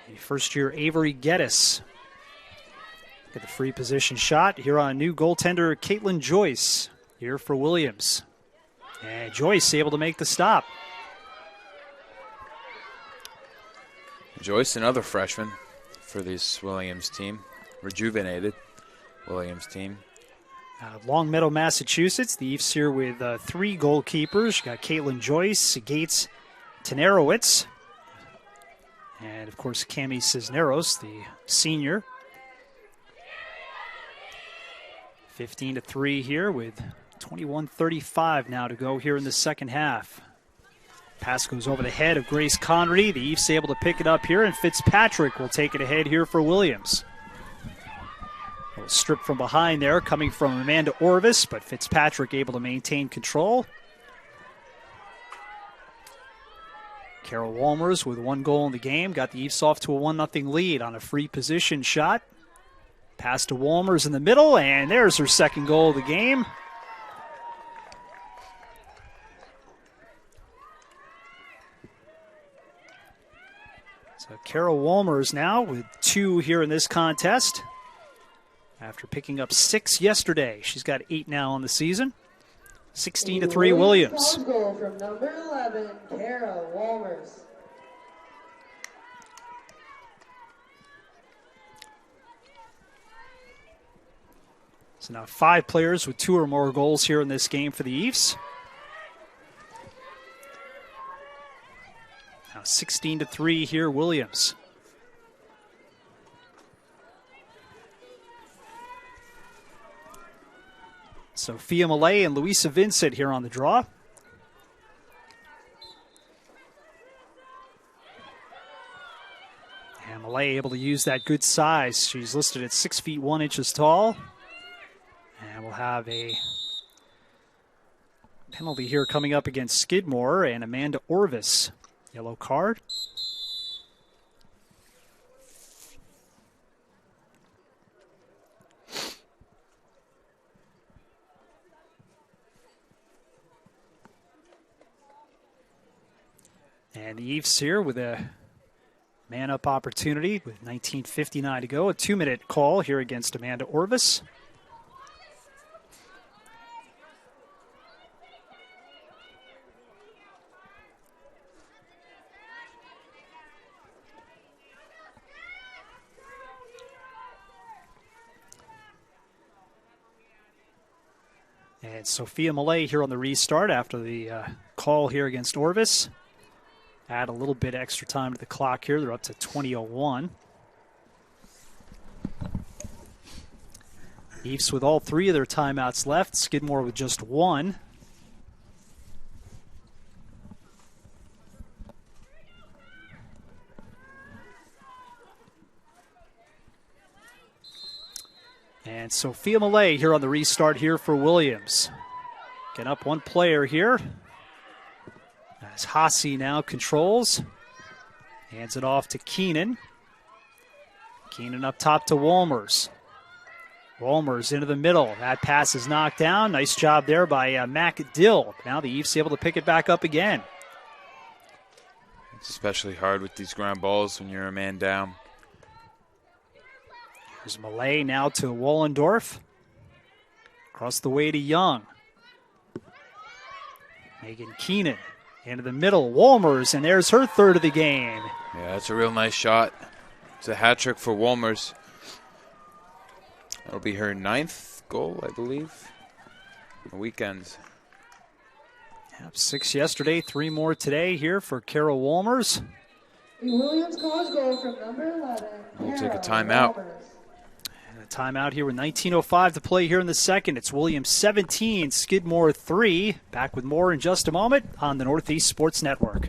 the first-year Avery Geddes get the free position shot here on new goaltender Caitlin Joyce here for Williams. And Joyce able to make the stop. Joyce, another freshman for this Williams team. Rejuvenated Williams team. Long Meadow, Massachusetts. The Eves here with 3 goalkeepers. You got Caitlin Joyce, Gates Tenarowitz, and of course Cami Cisneros, the senior. 15-3 here with 21:35 now to go here in the second half. Pass goes over the head of Grace Connerty. The Eves able to pick it up here, and Fitzpatrick will take it ahead here for Williams. A little strip from behind there coming from Amanda Orvis, but Fitzpatrick able to maintain control. Carol Walmers with 1 goal in the game. Got the Eves off to a 1-0 lead on a free position shot. Pass to Walmers in the middle, and there's her second goal of the game. So Carol Walmers now with 2 here in this contest. After picking up 6 yesterday, she's got 8 now on the season. 16-3 Williams. Goal from number 11, Carol Walmers. So now 5 players with 2 or more goals here in this game for the Eves. Now 16-3 here, Williams. Sophia Millay and Louisa Vincent here on the draw. And Millay able to use that good size. She's listed at 6 feet 1 inches tall. And we'll have a penalty here coming up against Skidmore and Amanda Orvis. Yellow card. And the Eves here with a man-up opportunity with 19:59 to go. A 2-minute call here against Amanda Orvis. And Sophia Millay here on the restart after the call here against Orvis. Add a little bit extra time to the clock here. They're up to 20:01. Eves with all 3 of their timeouts left. Skidmore with just 1. And Sophia Millay here on the restart here for Williams. Getting up 1 player here. As Haase now controls. Hands it off to Keenan. Keenan up top to Walmers. Walmers into the middle. That pass is knocked down. Nice job there by Mac Dill. Now the Eves able to pick it back up again. It's especially hard with these ground balls when you're a man down. There's Malay now to Wollendorf. Across the way to Young. Megan Keenan into the middle. Wolmers, and there's her third of the game. Yeah, that's a real nice shot. It's a hat trick for Wolmers. That'll be her 9th goal, I believe. The weekends. Yep, 6 yesterday, 3 more today here for Carol Wolmers. Williams College goal from number 11. We'll take a timeout. And a timeout here with 19:05 to play here in the second. It's Williams 17, Skidmore 3. Back with more in just a moment on the Northeast Sports Network.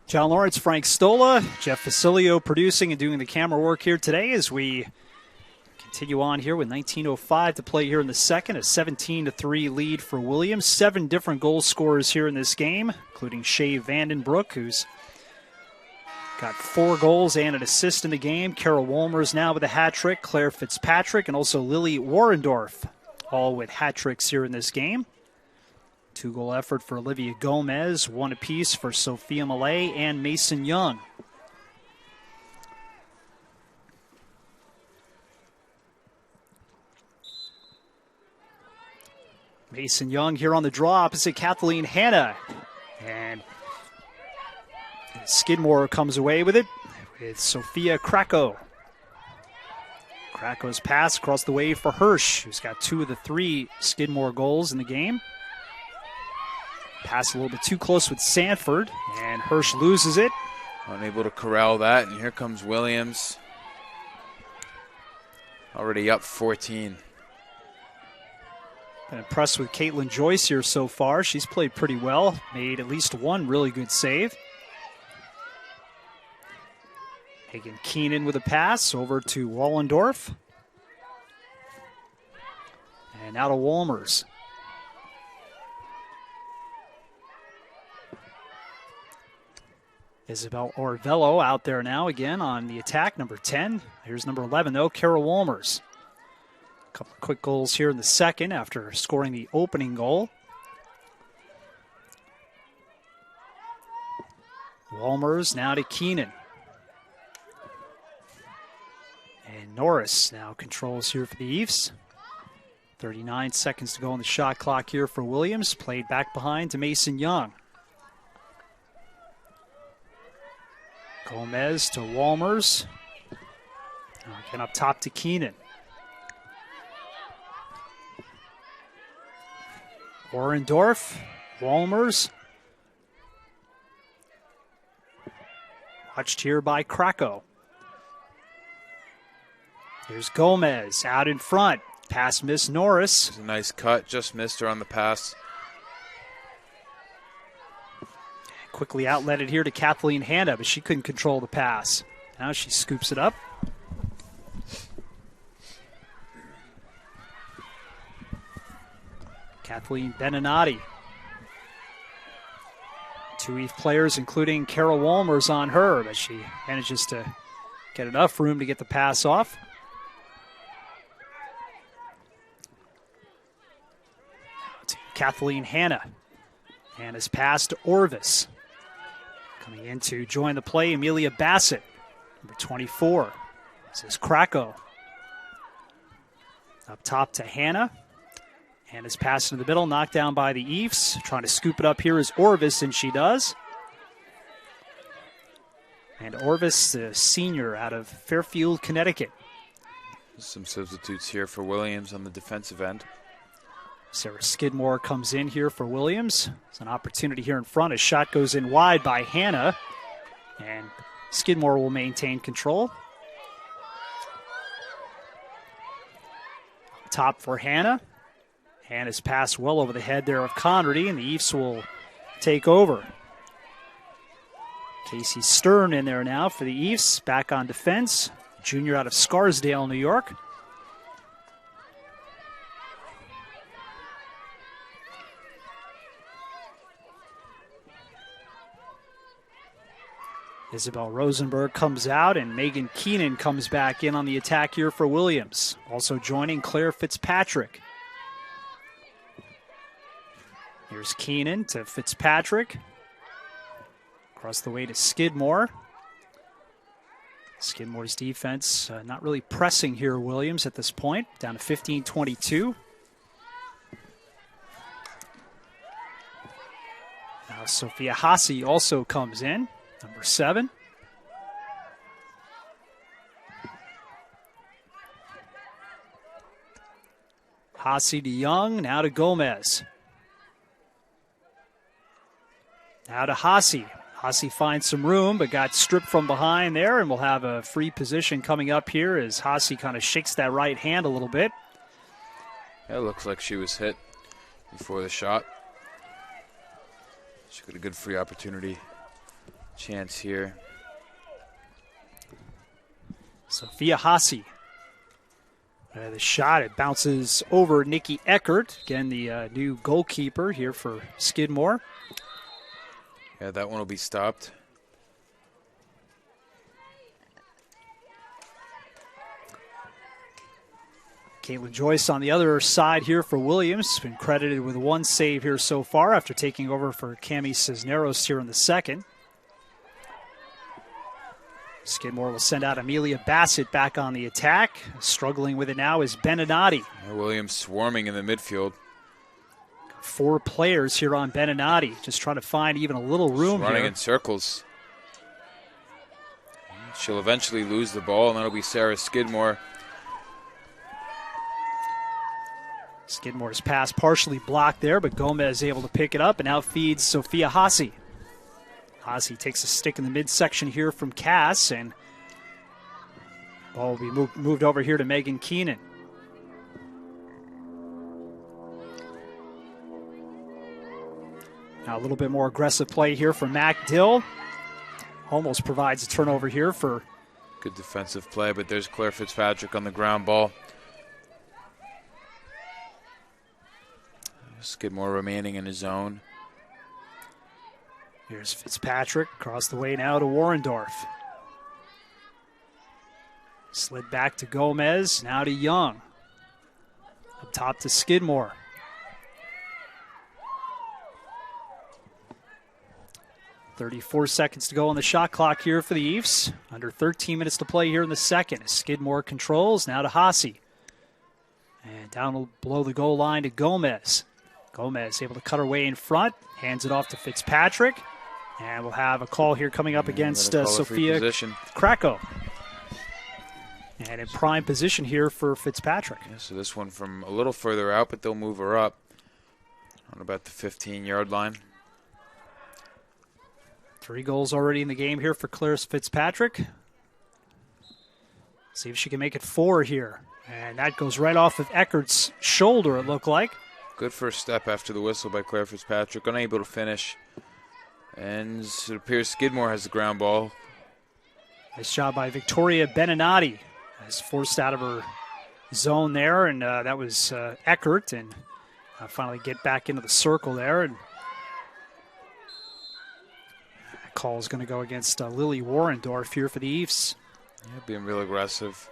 John Lawrence, Frank Stola, Jeff Facilio producing and doing the camera work here today as we continue on here with 19:05 to play here in the second. A 17-3 lead for Williams. 7 different goal scorers here in this game, including Shay Vandenbroek, who's got 4 goals and an assist in the game. Carol Wolmers now with a hat trick. Claire Fitzpatrick and also Lily Warendorf, all with hat tricks here in this game. 2-goal effort for Olivia Gomez, 1 apiece for Sophia Malay and Mason Young. Mason Young here on the draw opposite Kathleen Hanna. And Skidmore comes away with it with Sophia Krakow. Krakow's pass across the way for Hirsch, who's got 2 of the 3 Skidmore goals in the game. Pass a little bit too close with Sanford, and Hirsch loses it. Unable to corral that, and here comes Williams. Already up 14. Been impressed with Caitlin Joyce here so far. She's played pretty well, made at least 1 really good save. Megan Keenan with a pass over to Wollendorf. And now to Wolmers. Isabel Orvello out there now again on the attack, number 10. Here's number 11, though, Carol Wolmers. A couple of quick goals here in the second after scoring the opening goal. Wolmers now to Keenan. And Norris now controls here for the Eves. 39 seconds to go on the shot clock here for Williams. Played back behind to Mason Young. Gomez to Wolmers. Again up top to Keenan. Orendorf, Wolmers. Watched here by Krakow. Here's Gomez out in front. Pass missed Norris. A nice cut, just missed her on the pass. quickly outletted here to Kathleen Hanna, but she couldn't control the pass. Now she scoops it up. Kathleen Beninati. 2 Eve players, including Carol Walmers, on her, but she manages to get enough room to get the pass off. To Kathleen Hanna. Hanna's pass to Orvis. Coming in to join the play, Amelia Bassett, number 24. This is Krakow. Up top to Hanna. Hanna's pass into the middle, knocked down by the Eves. Trying to scoop it up here is Orvis, and she does. And Orvis, the senior out of Fairfield, Connecticut. Some substitutes here for Williams on the defensive end. Sarah Skidmore comes in here for Williams. It's an opportunity here in front. A shot goes in wide by Hanna, and Skidmore will maintain control. Top for Hanna. Hanna's pass well over the head there of Conrady, and the Eves will take over. Casey Stern in there now for the Eves, back on defense. Junior out of Scarsdale, New York. Isabel Rosenberg comes out, and Megan Keenan comes back in on the attack here for Williams. Also joining Claire Fitzpatrick. Here's Keenan to Fitzpatrick. Across the way to Skidmore. Skidmore's defense not really pressing here, Williams, at this point. Down to 15-22. Now Sophia Haase also comes in, number 7. Haase to Young, now to Gomez. Now to Haase. Haase finds some room, but got stripped from behind there, and we'll have a free position coming up here as Haase kind of shakes that right hand a little bit. Yeah, it looks like she was hit before the shot. She got a good free opportunity chance here. Sophia Haase. The shot, it bounces over Nikki Eckert. Again, the new goalkeeper here for Skidmore. Yeah, that one will be stopped. Caitlin Joyce on the other side here for Williams. Been credited with 1 save here so far after taking over for Cami Cisneros here in the second. Skidmore will send out Amelia Bassett back on the attack. Struggling with it now is Beninati. Williams swarming in the midfield. 4 players here on Beninati, just trying to find even a little room here. Running in circles. She'll eventually lose the ball, and that'll be Sarah Skidmore. Skidmore's pass partially blocked there, but Gomez able to pick it up and out feeds Sophia Haase. Haase takes a stick in the midsection here from Cass, and ball will be moved over here to Megan Keenan. Now a little bit more aggressive play here from Mac Dill. Almost provides a turnover here for... Good defensive play, but there's Claire Fitzpatrick on the ground ball. Skidmore remaining in his zone. Here's Fitzpatrick across the way now to Warrendorf. Slid back to Gomez, now to Young. Up top to Skidmore. .34 seconds to go on the shot clock here for the Eves. Under 13 minutes to play here in the second. Skidmore controls, now to Haase. And down below the goal line to Gomez. Gomez able to cut her way in front, hands it off to Fitzpatrick. And we'll have a call here coming up against Sophia Krakow. And in prime position here for Fitzpatrick. Yeah, so this one from a little further out, but they'll move her up on about the 15-yard line. 3 goals already in the game here for Claire Fitzpatrick. See if she can make it 4 here. And that goes right off of Eckert's shoulder, it looked like. Good first step after the whistle by Claire Fitzpatrick. Unable to finish. And it appears Skidmore has the ground ball. Nice job by Victoria Beninati. Has forced out of her zone there, and that was Eckert, and finally get back into the circle there. And that call is going to go against Lily Warendorf here for the Eves. Yeah, being real aggressive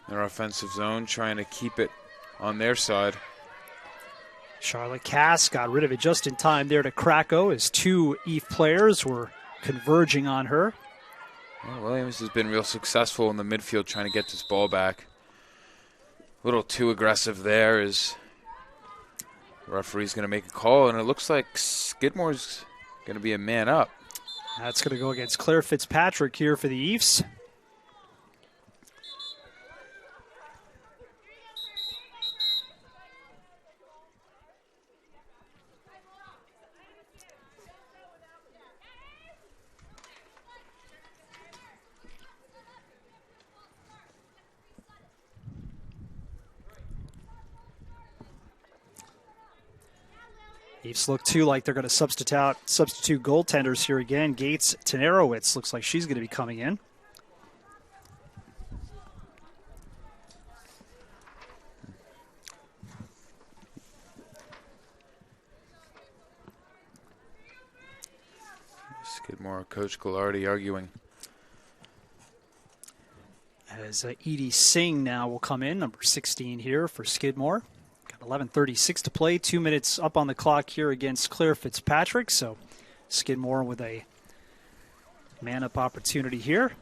in their offensive zone, trying to keep it on their side. Charlotte Cass got rid of it just in time there to Krakow as two Eve players were converging on her. Well, Williams has been real successful in the midfield trying to get this ball back. A little too aggressive there as the referee's going to make a call, and it looks like Skidmore's going to be a man up. That's going to go against Claire Fitzpatrick here for the Eves. Eves look too like they're going to substitute goaltenders here again. Gates Tenerowitz looks like she's going to be coming in. Skidmore coach Ghilardi arguing. As Edie Singh now will come in, number 16 here for Skidmore. 11:36 to play, 2 minutes up on the clock here against Claire Fitzpatrick. So Skidmore with a man-up opportunity here.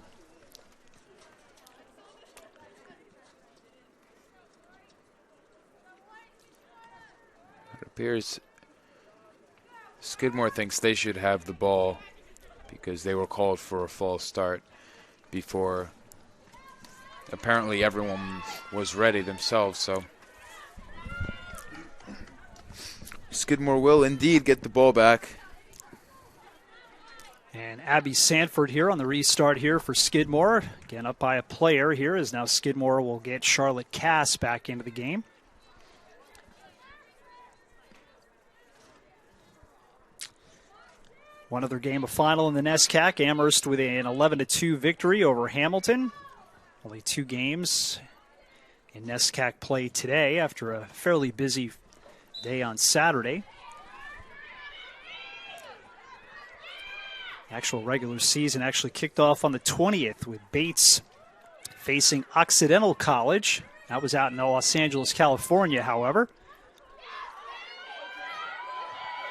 It appears Skidmore thinks they should have the ball because they were called for a false start before apparently everyone was ready themselves. So Skidmore will indeed get the ball back. And Abby Sanford here on the restart here for Skidmore. Again, up by a player here as now Skidmore will get Charlotte Cass back into the game. One other game of final in the NESCAC. Amherst with an 11-2 victory over Hamilton. Only 2 games in NESCAC play today after a fairly busy day on Saturday. Actual regular season actually kicked off on the 20th with Bates facing Occidental College. That was out in Los Angeles, California, however.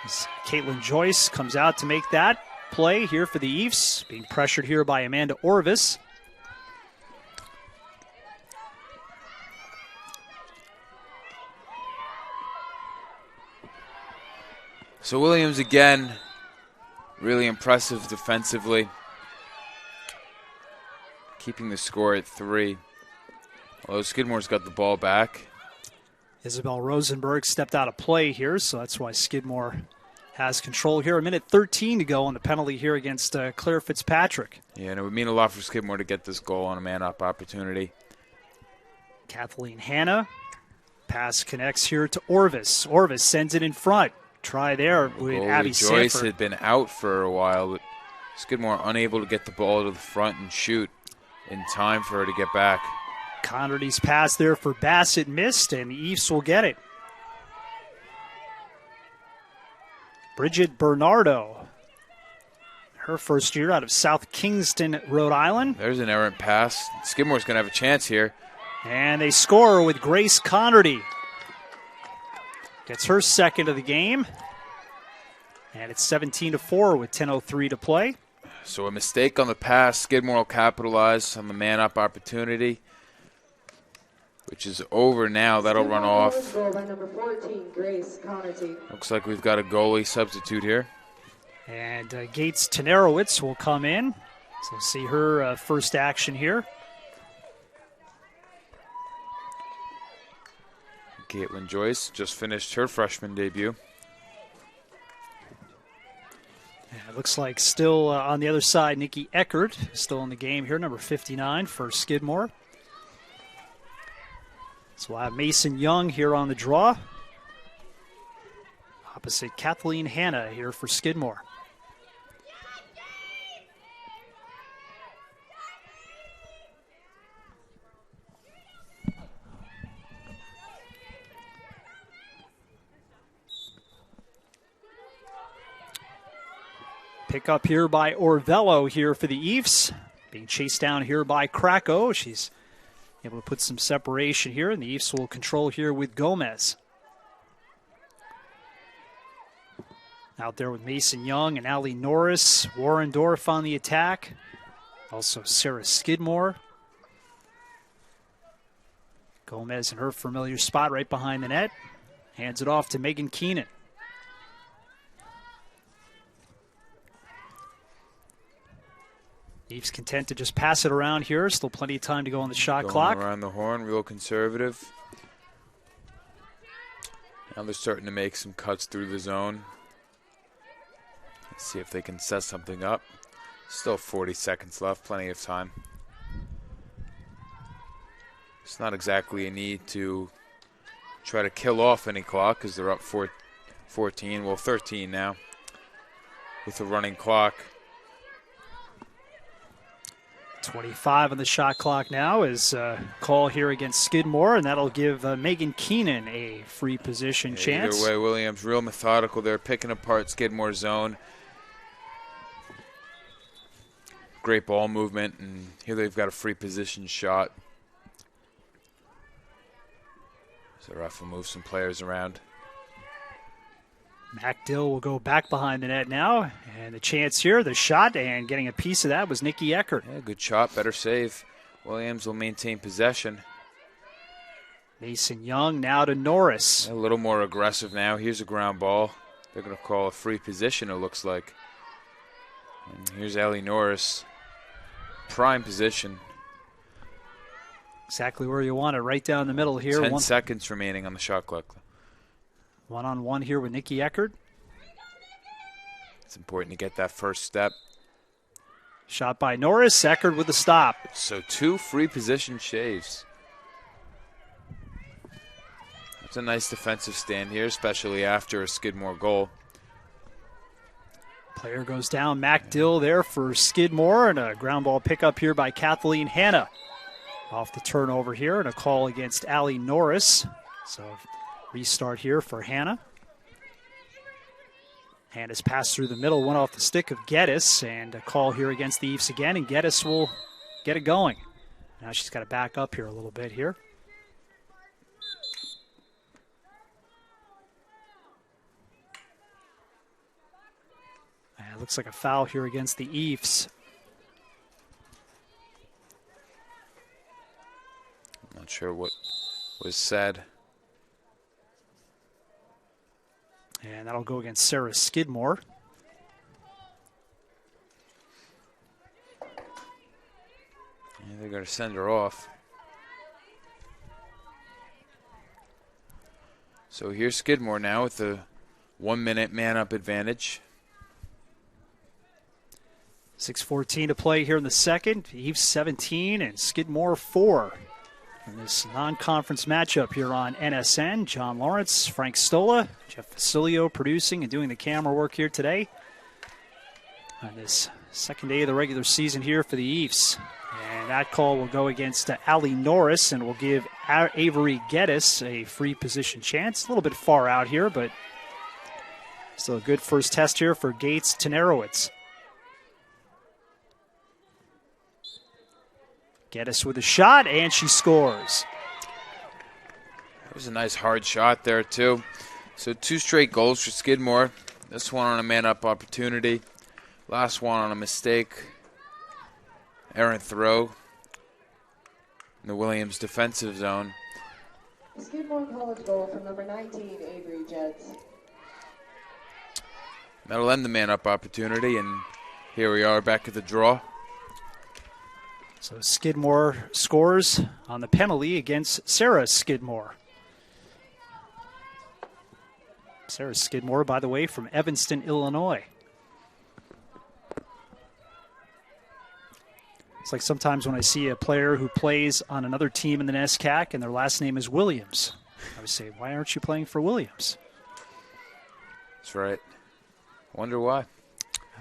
As Caitlin Joyce comes out to make that play here for the Eves, being pressured here by Amanda Orvis. So Williams again, really impressive defensively, keeping the score at 3. Although Skidmore's got the ball back. Isabel Rosenberg stepped out of play here, so that's why Skidmore has control here. 1:13 to go on the penalty here against Claire Fitzpatrick. Yeah, and it would mean a lot for Skidmore to get this goal on a man-up opportunity. Kathleen Hanna, pass connects here to Orvis. Orvis sends it in front. Try there with Abby Joyce Sanford. had been out for a while, but Skidmore unable to get the ball to the front and shoot in time for her to get back. Connerty's pass there for Bassett missed, and the Eves will get it. Bridget Bernardo, her first year out of South Kingston, Rhode Island. There's an errant pass. Skidmore's going to have a chance here. And they score with Grace Connerty. Gets her second of the game. And it's 17-4 with 10:03 to play. So a mistake on the pass. Skidmore will capitalize on the man-up opportunity, which is over now. That'll run off. Goal by number 14, Grace Connerty. Looks like we've got a goalie substitute here. And Gates Tenerowitz will come in. So we'll see her first action here. Caitlin Joyce just finished her freshman debut. And it looks like still on the other side, Nikki Eckert still in the game here, number 59 for Skidmore. So we'll have Mason Young here on the draw. Opposite Kathleen Hanna here for Skidmore. Pick up here by Orvello here for the Eves. Being chased down here by Krakow. She's able to put some separation here, and the Eves will control here with Gomez. Out there with Mason Young and Allie Norris. Warrendorf on the attack. Also Sarah Skidmore. Gomez in her familiar spot right behind the net. Hands it off to Megan Keenan. Eves content to just pass it around here. Still plenty of time to go on the shot clock. Around the horn, real conservative. Now they're starting to make some cuts through the zone. Let's see if they can set something up. Still 40 seconds left, plenty of time. It's not exactly a need to try to kill off any clock because they're up 14, well 13 now with a running clock. 25 on the shot clock now is call here against Skidmore, and that'll give Megan Keenan a free position chance. Either way, Williams real methodical there, picking apart Skidmore's zone. Great ball movement, and here they've got a free position shot. So the ref will move some players around. Mac Dill will go back behind the net now. And the chance here, the shot, and getting a piece of that was Nikki Eckert. Yeah, good shot, better save. Williams will maintain possession. Mason Young now to Norris. A little more aggressive now. Here's a ground ball. They're going to call a free position, it looks like. And here's Allie Norris. Prime position. Exactly where you want it, right down the middle here. 10 seconds remaining on the shot clock. One-on-one here with Nikki Eckert. It's important to get that first step. Shot by Norris, Eckert with a stop. So 2 free position shaves. That's a nice defensive stand here, especially after a Skidmore goal. Player goes down, Mac Dill there for Skidmore, and a ground ball pickup here by Kathleen Hanna. Off the turnover here, and a call against Allie Norris. So restart here for Hanna. Hanna's passed through the middle, went off the stick of Geddes, and a call here against the Eves again, and Geddes will get it going. Now she's got to back up here a little bit here. And it looks like a foul here against the Eves. Not sure what was said. And that'll go against Sarah Skidmore. Yeah, they're going to send her off. So here's Skidmore now with the 1 minute man-up advantage. 6:14 to play here in the second. Eves 17 and Skidmore 4. In this non-conference matchup here on NSN, John Lawrence, Frank Stola, Jeff Facilio producing and doing the camera work here today. On this second day of the regular season here for the Eves. And that call will go against Allie Norris and will give Avery Geddes a free position chance. A little bit far out here, but still a good first test here for Gates Tenerowitz. Geddes with a shot, and she scores. That was a nice hard shot there, too. So 2 straight goals for Skidmore. This one on a man-up opportunity. Last one on a mistake. Errant throw in the Williams defensive zone. Skidmore college goal from number 19, Avery Jets. That'll end the man-up opportunity, and here we are back at the draw. So Skidmore scores on the penalty against Sarah Skidmore. Sarah Skidmore, by the way, from Evanston, Illinois. It's like sometimes when I see a player who plays on another team in the NESCAC and their last name is Williams, I would say, why aren't you playing for Williams? That's right. Wonder why.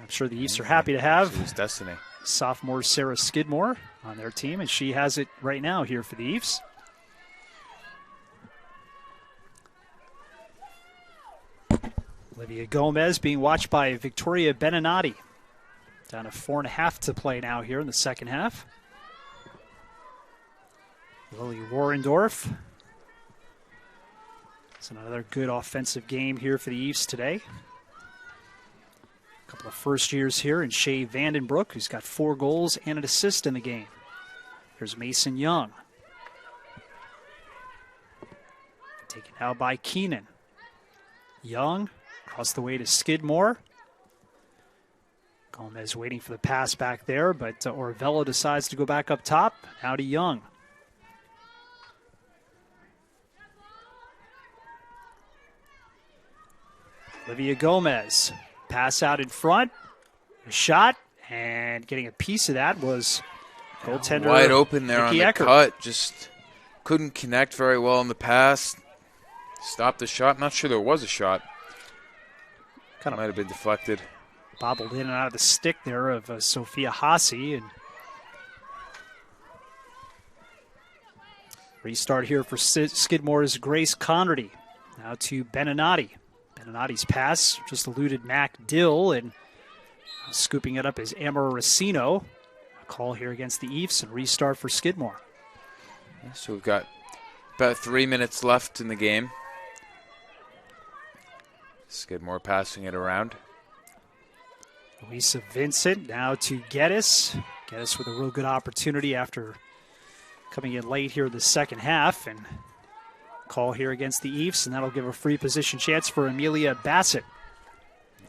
I'm sure the Eves are happy to have It's destiny. Sophomore Sarah Skidmore on their team, and she has it right now here for the Eves. Olivia Gomez being watched by Victoria Beninati. Down to 4.5 to play now here in the second half. Lily Warendorf. It's another good offensive game here for the Eves today. A couple of first years here in Shea Vandenbroek, who's got 4 goals and an assist in the game. Here's Mason Young. Taken out by Keenan. Young across the way to Skidmore. Gomez waiting for the pass back there, but Orvello decides to go back up top. Now to Young. Olivia Gomez. Pass out in front. A shot, and getting a piece of that was goaltender wide open there Nikki on the Eckert. cut. Just couldn't connect very well in the pass. Stopped the shot. Not sure there was a shot. Might have been deflected. Bobbled in and out of the stick there of Sophia Haase. And restart here for Skidmore's Grace Conrady. Now to Beninati. Beninati's pass just eluded Mac Dill, and scooping it up is Amara Racino. A call here against the Eves and restart for Skidmore. So we've got about 3 minutes left in the game. Skidmore passing it around. Louisa Vincent now to Geddes. Geddes with a real good opportunity after coming in late here in the second half. And call here against the Eves, and that'll give a free position chance for Amelia Bassett.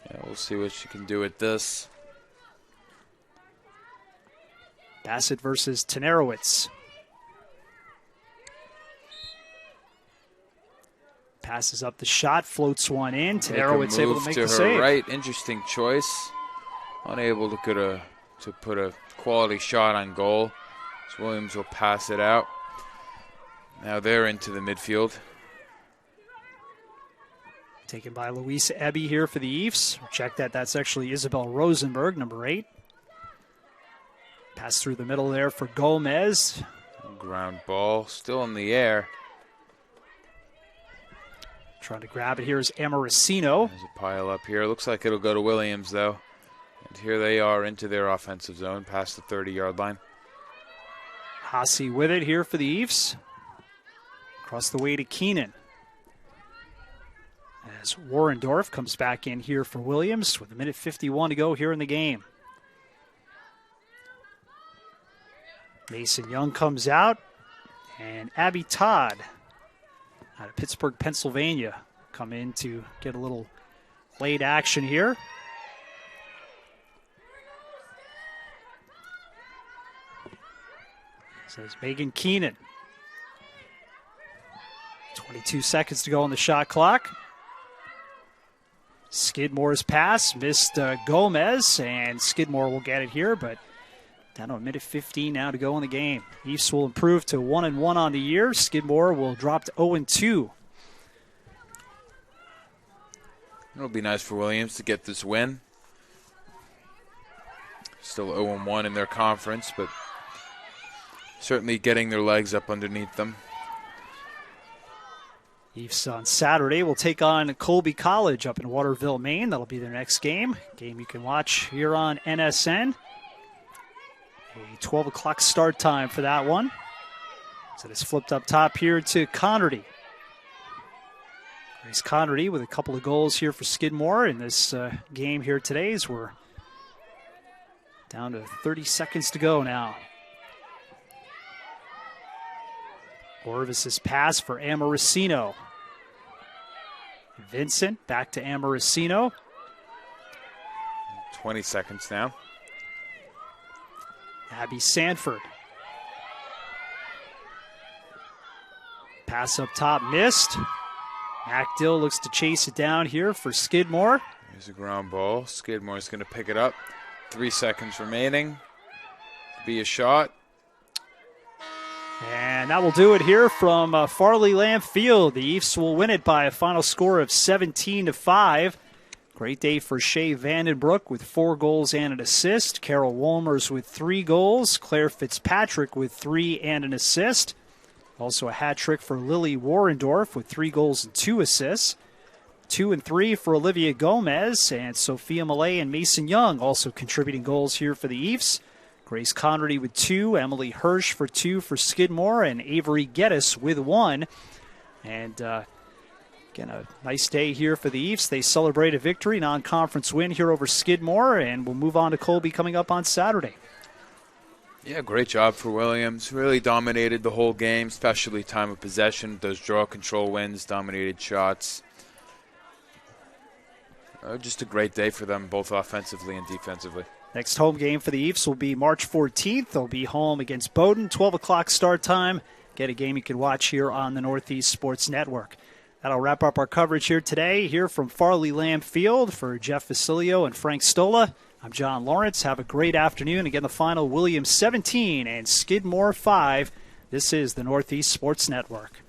Yeah, we'll see what she can do with this. Bassett versus Tenerowitz. Passes up the shot, floats one in. Tenerowitz able to make the save. Right, interesting choice. Unable to put a quality shot on goal. So Williams will pass it out. Now they're into the midfield. Taken by Louise Ebby here for the Eves. Check that. That's actually Isabel Rosenberg, number 8. Pass through the middle there for Gomez. Ground ball, still in the air. Trying to grab it here is Amaracino. There's a pile up here. Looks like it'll go to Williams, though. And here they are into their offensive zone, past the 30-yard line. Haase with it here for the Eves. Across the way to Keenan. As Warendorf comes back in here for Williams with 1:51 to go here in the game. Mason Young comes out, and Abby Todd out of Pittsburgh, Pennsylvania, come in to get a little late action here. Says Megan Keenan. 22 seconds to go on the shot clock. Skidmore's pass missed Gomez, and Skidmore will get it here, but down to 1:15 now to go in the game. Eves will improve to 1-1 on the year. Skidmore will drop to 0-2. It'll be nice for Williams to get this win. Still 0-1 in their conference, but certainly getting their legs up underneath them. Eves on Saturday will take on Colby College up in Waterville, Maine. That'll be their next game. Game you can watch here on NSN. A 12 o'clock start time for that one. So it's flipped up top here to Conrady. Grace Conrady with a couple of goals here for Skidmore in this game here today, as we're down to 30 seconds to go now. Orvis's pass for Amaracino. Vincent back to Amaracino. 20 seconds now. Abby Sanford. Pass up top missed. Mac Dill looks to chase it down here for Skidmore. Here's a ground ball. Skidmore's going to pick it up. 3 seconds remaining. Be a shot. And that will do it here from Farley Lamb Field. The Eves will win it by a final score of 17-5. Great day for Shea Vandenbroek with 4 goals and an assist. Carol Wolmers with 3 goals. Claire Fitzpatrick with 3 and an assist. Also a hat trick for Lily Warendorf with 3 goals and 2 assists. 2 and 3 for Olivia Gomez, and Sophia Millay and Mason Young also contributing goals here for the Eves. Grace Conrady with 2, Emily Hirsch for 2 for Skidmore, and Avery Geddes with 1. And again, a nice day here for the Eves. They celebrate a victory, non-conference win here over Skidmore, and we'll move on to Colby coming up on Saturday. Yeah, great job for Williams. Really dominated the whole game, especially time of possession. Those draw control wins, dominated shots. Just a great day for them, both offensively and defensively. Next home game for the Eves will be March 14th. They'll be home against Bowdoin, 12 o'clock start time. Get a game you can watch here on the Northeast Sports Network. That'll wrap up our coverage here today. Here from Farley Lamb Field for Jeff Vasilio and Frank Stola. I'm John Lawrence. Have a great afternoon. Again, the final, Williams 17 and Skidmore 5. This is the Northeast Sports Network.